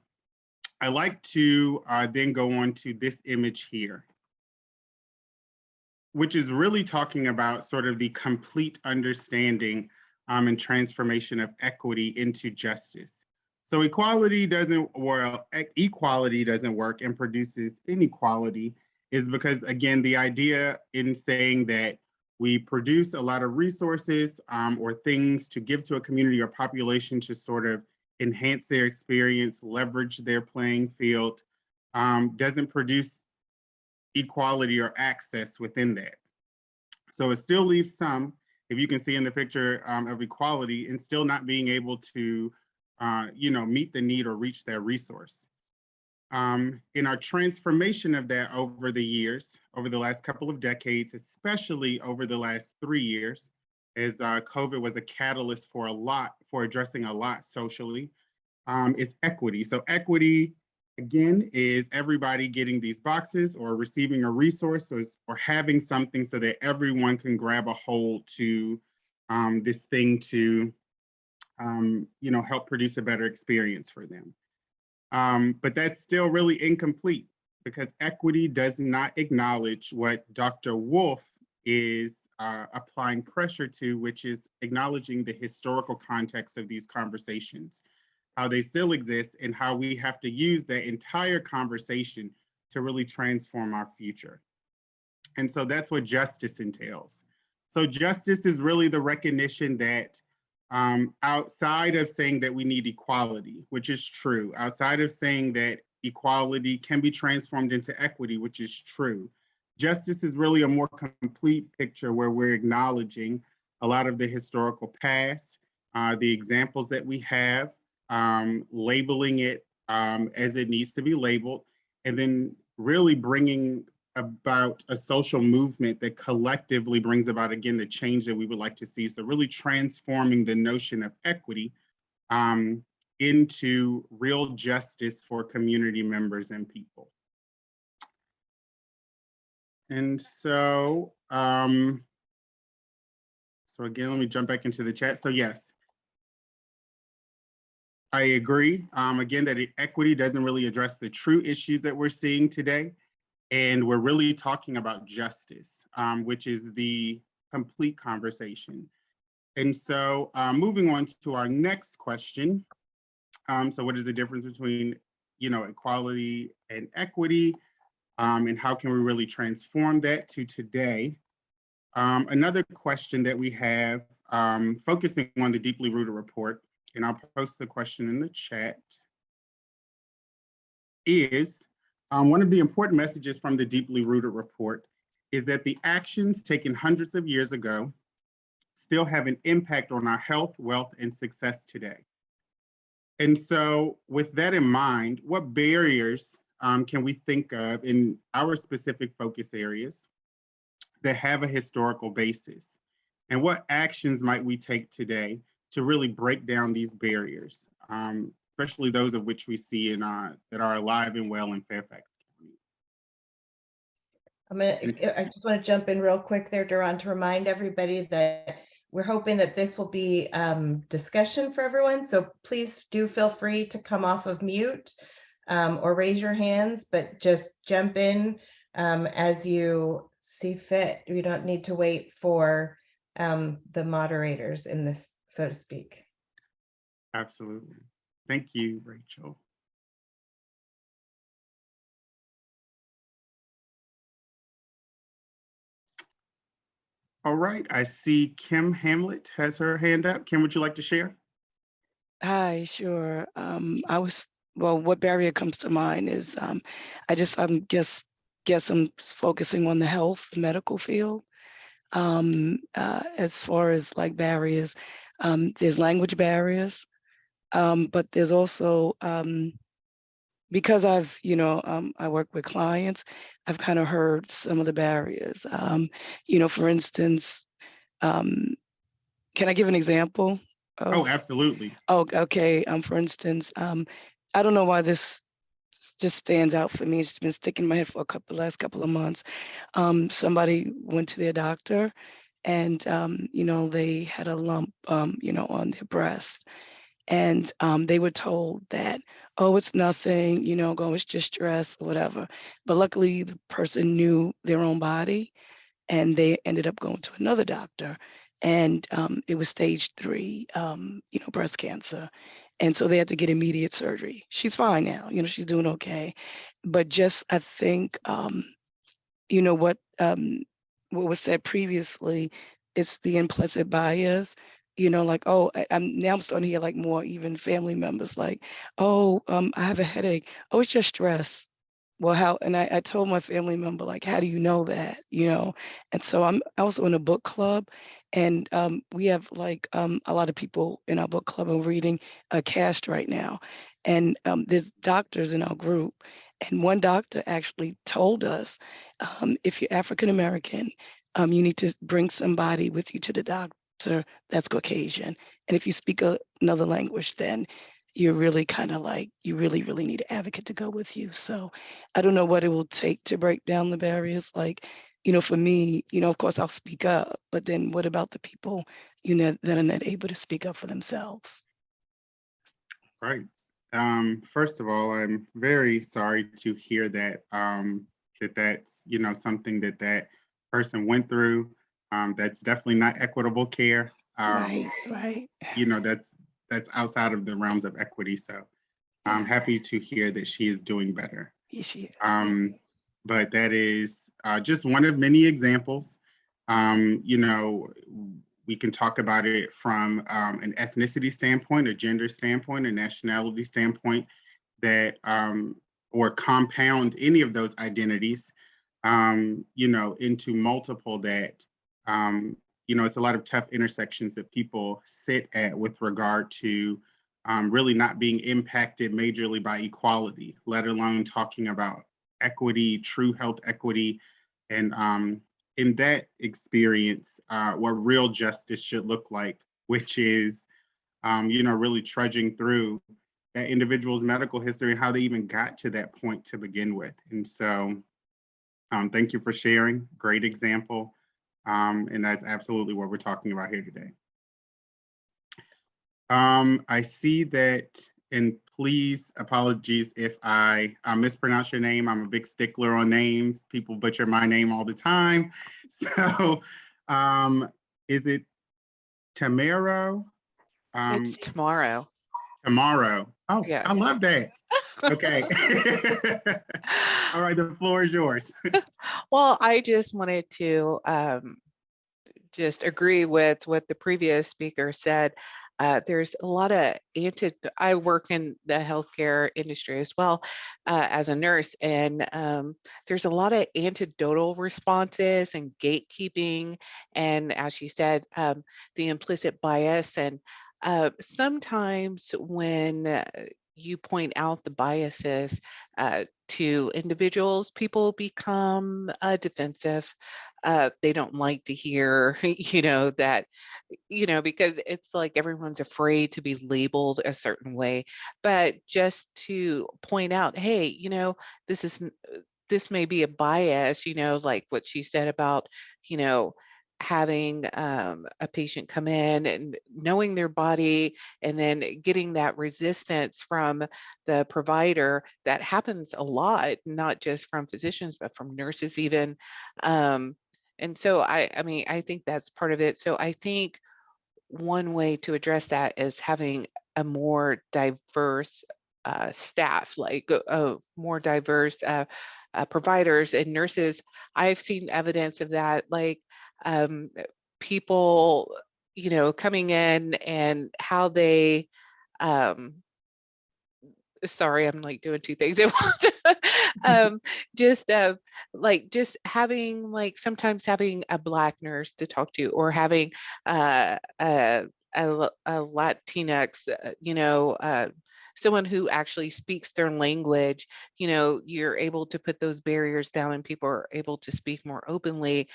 I like to then go on to this image here, which is really talking about sort of the complete understanding and transformation of equity into justice. So equality doesn't work and produces inequality is because, again, the idea in saying that we produce a lot of resources or things to give to a community or population to sort of enhance their experience, leverage their playing field, doesn't produce equality or access within that. So it still leaves some, if you can see in the picture of equality, and still not being able to meet the need or reach that resource. In our transformation of that over the years, over the last couple of decades, especially over the last 3 years, as COVID was a catalyst for addressing a lot socially, is equity. So equity, again, is everybody getting these boxes or receiving a resource or having something so that everyone can grab a hold to this thing to help produce a better experience for them. But that's still really incomplete because equity does not acknowledge what Dr. Wolf is applying pressure to, which is acknowledging the historical context of these conversations, how they still exist, and how we have to use that entire conversation to really transform our future. And so that's what justice entails. So justice is really the recognition that outside of saying that we need equality, which is true, outside of saying that equality can be transformed into equity, which is true, justice is really a more complete picture where we're acknowledging a lot of the historical past, the examples that we have, labeling it as it needs to be labeled, and then really bringing about a social movement that collectively brings about, again, the change that we would like to see. So really transforming the notion of equity into real justice for community members and people. And so, again, let me jump back into the chat. So yes, I agree, again, that equity doesn't really address the true issues that we're seeing today. And we're really talking about justice, which is the complete conversation. And so moving on to our next question. So what is the difference between, equality and equity? And how can we really transform that to today? Another question that we have, focusing on the Deeply Rooted report, and I'll post the question in the chat, is, one of the important messages from the Deeply Rooted report is that the actions taken hundreds of years ago still have an impact on our health, wealth, and success today. And so with that in mind, what barriers can we think of in our specific focus areas that have a historical basis? And what actions might we take today to really break down these barriers? Especially those of which we see that are alive and well in Fairfax County. I just want to jump in real quick there, Duran, to remind everybody that we're hoping that this will be discussion for everyone. So please do feel free to come off of mute or raise your hands, but just jump in as you see fit. We don't need to wait for the moderators in this, so to speak. Absolutely. Thank you, Rachel. All right, I see Kim Hamlet has her hand up. Kim, would you like to share? Hi, sure. What barrier comes to mind is I'm focusing on the health medical field. As far as like barriers, there's language barriers, but there's also because I've, I work with clients, I've kind of heard some of the barriers. For instance, can I give an example? Oh, absolutely. Oh, okay. For instance, I don't know why this just stands out for me. It's been sticking in my head for last couple of months. Somebody went to their doctor and, they had a lump, on their breast. And they were told that, oh, it's nothing, go, it's just stress or whatever. But luckily the person knew their own body and they ended up going to another doctor and it was stage 3, breast cancer. And so they had to get immediate surgery. She's fine now, she's doing okay. But just, I think, you know, what was said previously, it's the implicit bias, like, oh, I'm starting to hear like more even family members like, oh, I have a headache. Oh, it's just stress. Well, how, and I told my family member, like, how do you know that, And so I'm also in a book club and we have like a lot of people in our book club and reading a cast right now. And there's doctors in our group. And one doctor actually told us, if you're African American, you need to bring somebody with you to the doctor that's Caucasian. And if you speak another language, then you're really kind of like, you really, really need an advocate to go with you. So I don't know what it will take to break down the barriers. Like, for me, of course I'll speak up, but then what about the people, that are not able to speak up for themselves? Right. First of all, I'm very sorry to hear that that's something that person went through. That's definitely not equitable care. Right. That's outside of the realms of equity. So I'm happy to hear that she is doing better. Yes, she is. But that is just one of many examples. We can talk about it from an ethnicity standpoint, a gender standpoint, a nationality standpoint, that or compound any of those identities, into multiple that, it's a lot of tough intersections that people sit at with regard to really not being impacted majorly by equality, let alone talking about equity, true health equity, and in that experience, what real justice should look like, which is, really trudging through that individual's medical history and how they even got to that point to begin with. And so thank you for sharing. Great example. And that's absolutely what we're talking about here today. I see that, and please, apologies if I mispronounce your name. I'm a big stickler on names. People butcher my name all the time. So is it Tamaro? It's tomorrow. Tomorrow. Oh, Yes. I love that. Okay. All right, the floor is yours. Well, I just wanted to just agree with what the previous speaker said. There's a lot of I work in the healthcare industry as well as a nurse, and there's a lot of anecdotal responses and gatekeeping, and as she said, the implicit bias. And sometimes when you point out the biases to individuals, people become defensive. They don't like to hear, that, because it's like everyone's afraid to be labeled a certain way. But just to point out, hey, this may be a bias, like what she said about, having a patient come in and knowing their body and then getting that resistance from the provider. That happens a lot, not just from physicians, but from nurses even. And so I think that's part of it. So I think one way to address that is having a more diverse staff, like more diverse providers and nurses. I've seen evidence of that, like people, coming in and how they, sorry, I'm like doing two things at once. Just having, like, sometimes having a Black nurse to talk to, or having a Latinx, someone who actually speaks their language, you know, you're able to put those barriers down and people are able to speak more openly.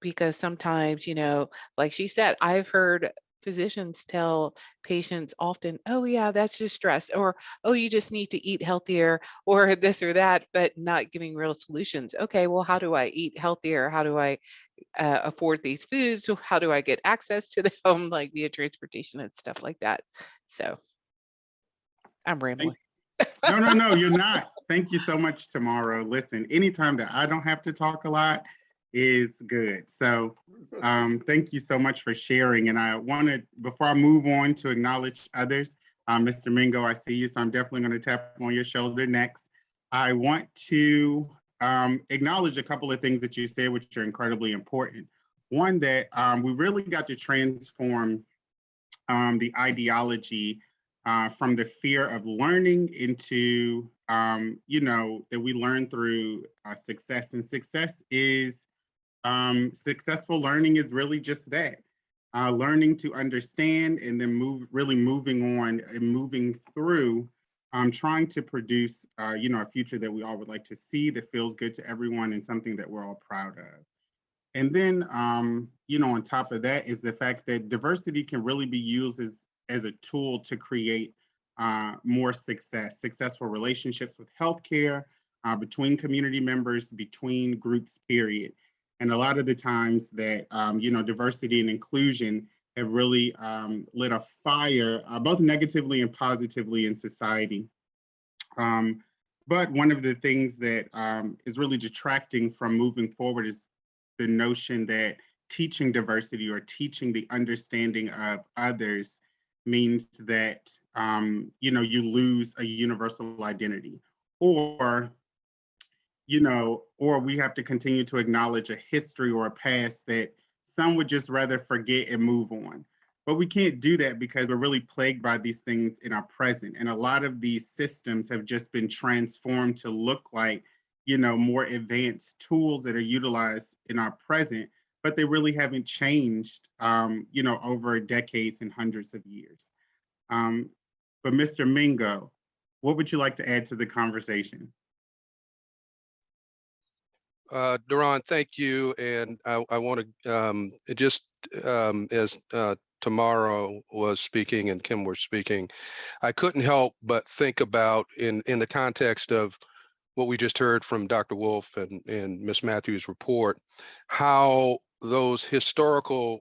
Because sometimes, you know, like she said, I've heard physicians tell patients often, oh yeah, that's just stress, or oh, you just need to eat healthier, or this or that, but not giving real solutions. Okay, well, how do I eat healthier? How do I afford these foods? How do I get access to them, like via transportation and stuff like that? So I'm rambling. No, you're not. Thank you so much, Tamara. Listen, anytime that I don't have to talk a lot is good. So thank you so much for sharing. And I wanted, before I move on, to acknowledge others. Mr. Mingo, I see you, so I'm definitely going to tap on your shoulder next. I want to acknowledge a couple of things that you said, which are incredibly important. One, that we really got to transform the ideology from the fear of learning into, you know, that we learn through success. And success is, successful learning is really just that. Learning to understand and then really moving on and moving through, trying to produce, you know, a future that we all would like to see, that feels good to everyone and something that we're all proud of. And then, you know, on top of that is the fact that diversity can really be used as a tool to create more successful relationships with healthcare, between community members, between groups, period. And a lot of the times that, you know, diversity and inclusion have really lit a fire, both negatively and positively in society. But one of the things that is really detracting from moving forward is the notion that teaching diversity or teaching the understanding of others means that, you know, you lose a universal identity, or, you know, or we have to continue to acknowledge a history or a past that some would just rather forget and move on. But we can't do that because we're really plagued by these things in our present. And a lot of these systems have just been transformed to look like, you know, more advanced tools that are utilized in our present, but they really haven't changed, you know, over decades and hundreds of years. But Mr. Mingo, what would you like to add to the conversation? Duran, thank you. And I want to just as Tamara was speaking and Kim were speaking, I couldn't help but think about in the context of what we just heard from Dr. Wolf and Ms. Matthews' report, how those historical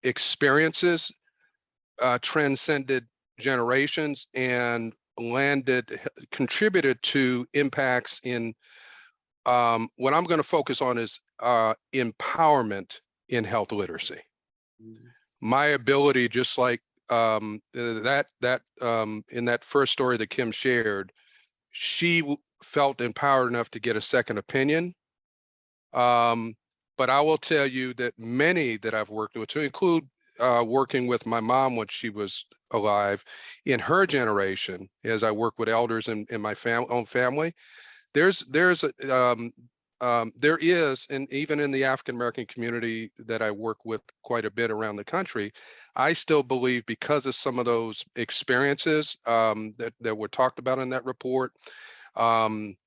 experiences transcended generations and contributed to impacts in what I'm going to focus on is empowerment in health literacy. My ability, just like in that first story that Kim shared, she felt empowered enough to get a second opinion. But I will tell you that many that I've worked with, to include working with my mom when she was alive, in her generation, as I work with elders in my own family, there is, and even in the African-American community that I work with quite a bit around the country, I still believe, because of some of those experiences that were talked about in that report, when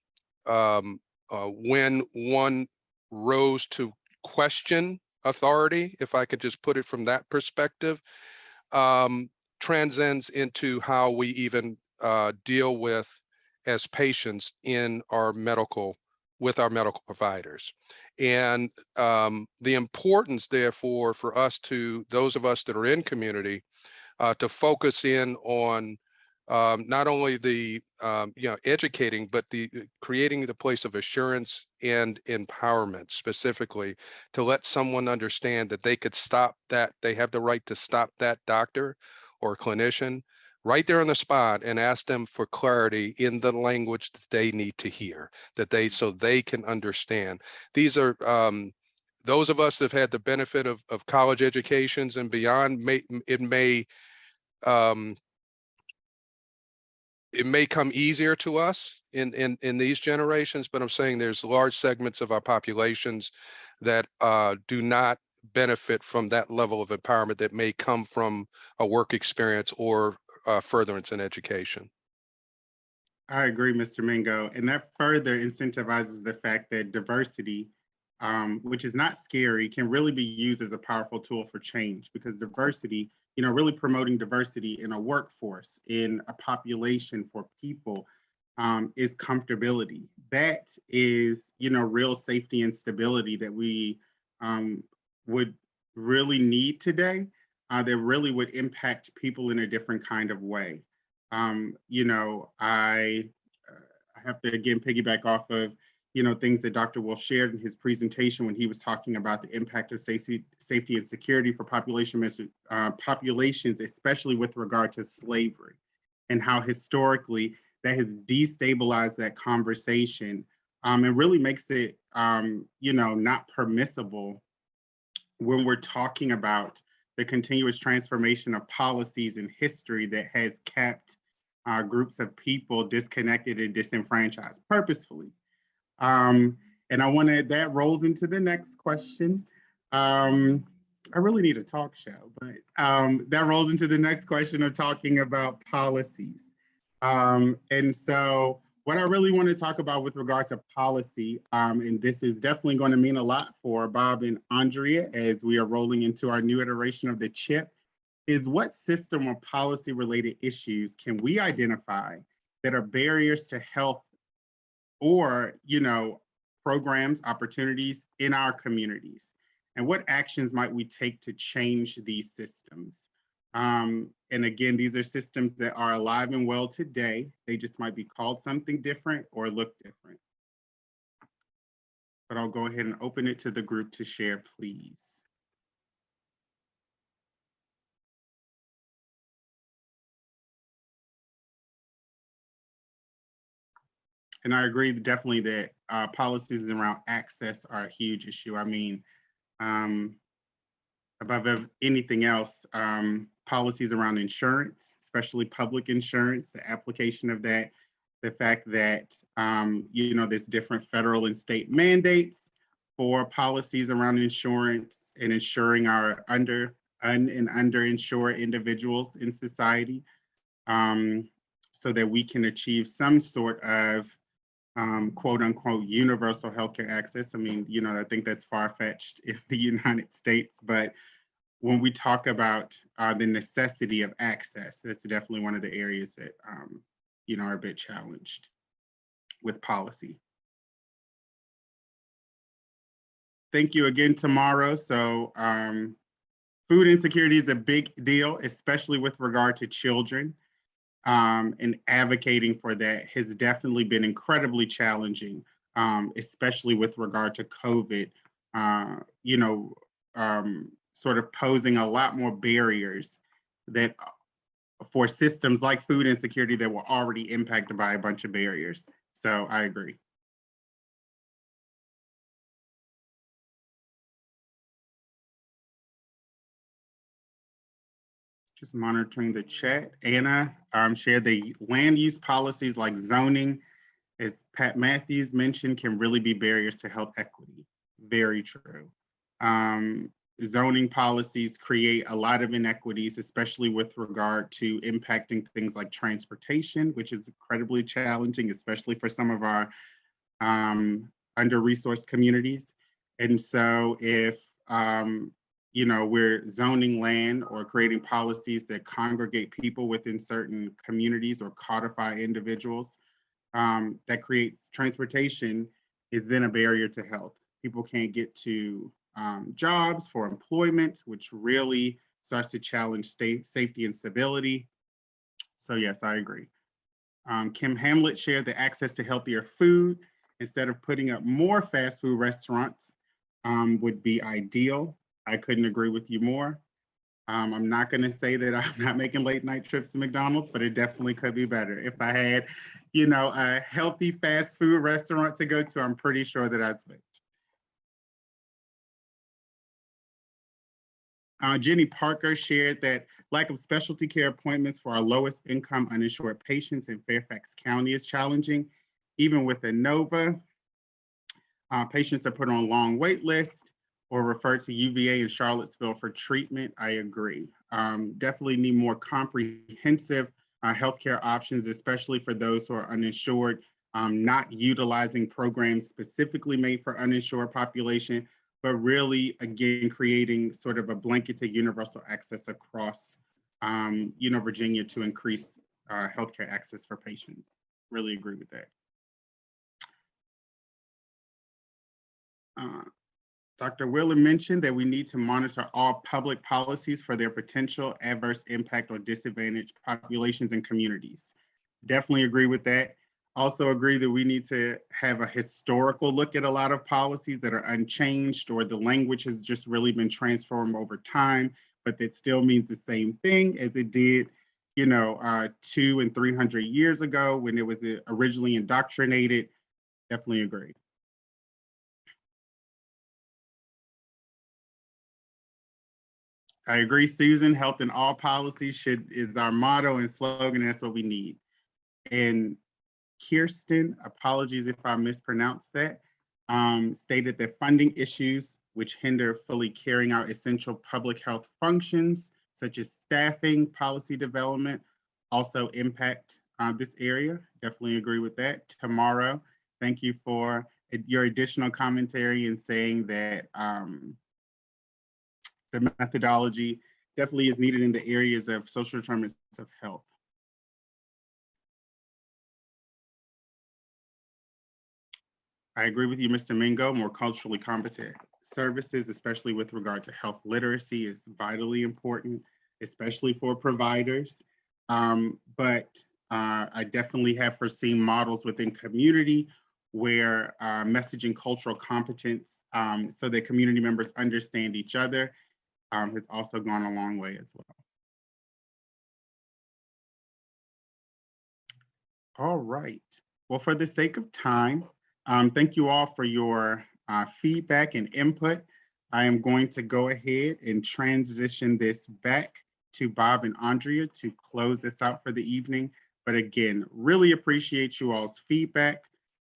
one rose to question authority, if I could just put it from that perspective, transcends into how we even deal with as patients in our with our medical providers. And the importance, therefore, for us those of us that are in community, to focus in on not only the educating, but creating the place of assurance and empowerment, specifically to let someone understand that they could stop that, they have the right to stop that doctor or clinician right there on the spot and ask them for clarity in the language that they need to hear, so they can understand. These are those of us that have had the benefit of college educations and beyond. It may come easier to us in these generations, but I'm saying there's large segments of our populations that do not benefit from that level of empowerment that may come from a work experience or furtherance in education. I agree, Mr. Mingo, and that further incentivizes the fact that diversity, which is not scary, can really be used as a powerful tool for change, because diversity, really promoting diversity in a workforce, in a population for people, is comfortability. That is, real safety and stability that we would really need today, that really would impact people in a different kind of way. I have to again piggyback off of, things that Dr. Wolf shared in his presentation when he was talking about the impact of safety and security for populations, especially with regard to slavery, and how historically that has destabilized that conversation, and really makes it, not permissible when we're talking about the continuous transformation of policies in history that has kept groups of people disconnected and disenfranchised purposefully. And that rolls into the next question. I really need a talk show, but that rolls into the next question of talking about policies. And so what I really want to talk about with regards to policy, and this is definitely going to mean a lot for Bob and Andrea as we are rolling into our new iteration of the CHIP, is what system or policy related issues can we identify that are barriers to health or, programs, opportunities in our communities? And what actions might we take to change these systems? And again, these are systems that are alive and well today. They just might be called something different or look different. But I'll go ahead and open it to the group to share, please. And I agree definitely that policies around access are a huge issue. I mean, above anything else, policies around insurance, especially public insurance, the application of that, the fact that, there's different federal and state mandates for policies around insurance and ensuring our underinsured individuals in society, so that we can achieve some sort of quote unquote universal healthcare access. I mean, I think that's far-fetched in the United States, but when we talk about the necessity of access, that's definitely one of the areas that, are a bit challenged with policy. Thank you again, tomorrow. So food insecurity is a big deal, especially with regard to children. And advocating for that has definitely been incredibly challenging, especially with regard to COVID, sort of posing a lot more barriers that for systems like food insecurity that were already impacted by a bunch of barriers. So I agree. Just monitoring the chat. Anna shared the land use policies like zoning, as Pat Matthews mentioned, can really be barriers to health equity. Very true. Zoning policies create a lot of inequities, especially with regard to impacting things like transportation, which is incredibly challenging, especially for some of our under-resourced communities. And so if we're zoning land or creating policies that congregate people within certain communities or codify individuals, that creates transportation is then a barrier to health. People can't get to jobs for employment, which really starts to challenge safety and stability. So yes, I agree. Kim Hamlet shared the access to healthier food instead of putting up more fast food restaurants would be ideal. I couldn't agree with you more. I'm not going to say that I'm not making late night trips to McDonald's, but it definitely could be better. If I had, a healthy fast food restaurant to go to, I'm pretty sure that I'd switch. Jenny Parker shared that lack of specialty care appointments for our lowest income uninsured patients in Fairfax County is challenging. Even with ANOVA, patients are put on long wait lists or referred to UVA in Charlottesville for treatment. I agree. Definitely need more comprehensive healthcare options, especially for those who are uninsured, not utilizing programs specifically made for uninsured population, but really, again, creating sort of a blanketed universal access across Virginia to increase healthcare access for patients. Really agree with that. Dr. Wheeler mentioned that we need to monitor all public policies for their potential adverse impact on disadvantaged populations and communities. Definitely agree with that. Also agree that we need to have a historical look at a lot of policies that are unchanged, or the language has just really been transformed over time, but that still means the same thing as it did, 200 and 300 years ago when it was originally indoctrinated. Definitely agree. I agree, Susan. Health in all policies is our motto and slogan. That's what we need. And Kirsten, apologies if I mispronounced that, stated that funding issues which hinder fully carrying out essential public health functions, such as staffing, policy development, also impact this area. Definitely agree with that. Tomorrow, thank you for your additional commentary in saying that the methodology definitely is needed in the areas of social determinants of health. I agree with you, Mr. Mingo. More culturally competent services, especially with regard to health literacy, is vitally important, especially for providers. But I definitely have foreseen models within community where messaging cultural competence so that community members understand each other has also gone a long way as well. All right. Well, for the sake of time, thank you all for your feedback and input. I am going to go ahead and transition this back to Bob and Andrea to close this out for the evening. But again, really appreciate you all's feedback.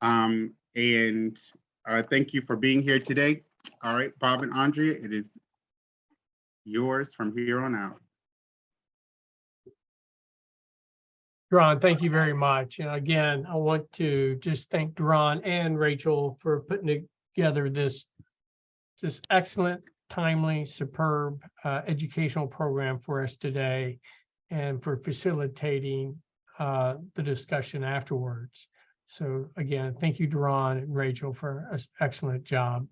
And thank you for being here today. All right, Bob and Andrea, it is yours from here on out. Duran, thank you very much. And again, I want to just thank Duran and Rachel for putting together this excellent, timely, superb educational program for us today, and for facilitating the discussion afterwards. So again, thank you, Duran and Rachel, for an excellent job.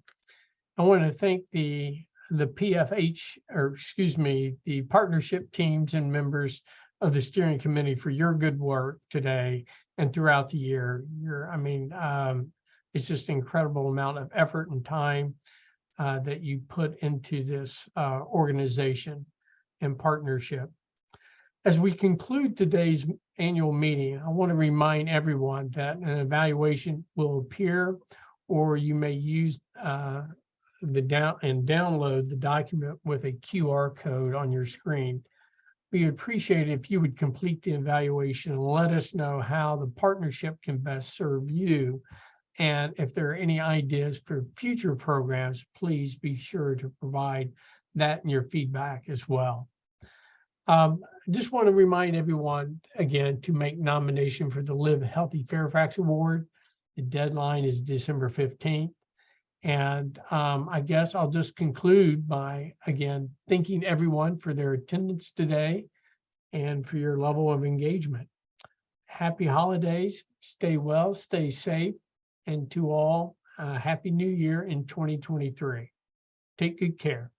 I want to thank the PFH, or excuse me, the partnership teams and members of the steering committee for your good work today and throughout the year. It's just an incredible amount of effort and time that you put into this organization and partnership. As we conclude today's annual meeting, I want to remind everyone that an evaluation will appear, or you may use download the document with a QR code on your screen. We would appreciate it if you would complete the evaluation and let us know how the partnership can best serve you. And if there are any ideas for future programs, please be sure to provide that in your feedback as well. I just want to remind everyone again to make nomination for the Live Healthy Fairfax Award. The deadline is December 15th. And I guess I'll just conclude by, again, thanking everyone for their attendance today and for your level of engagement. Happy holidays, stay well, stay safe, and to all, Happy New Year in 2023. Take good care.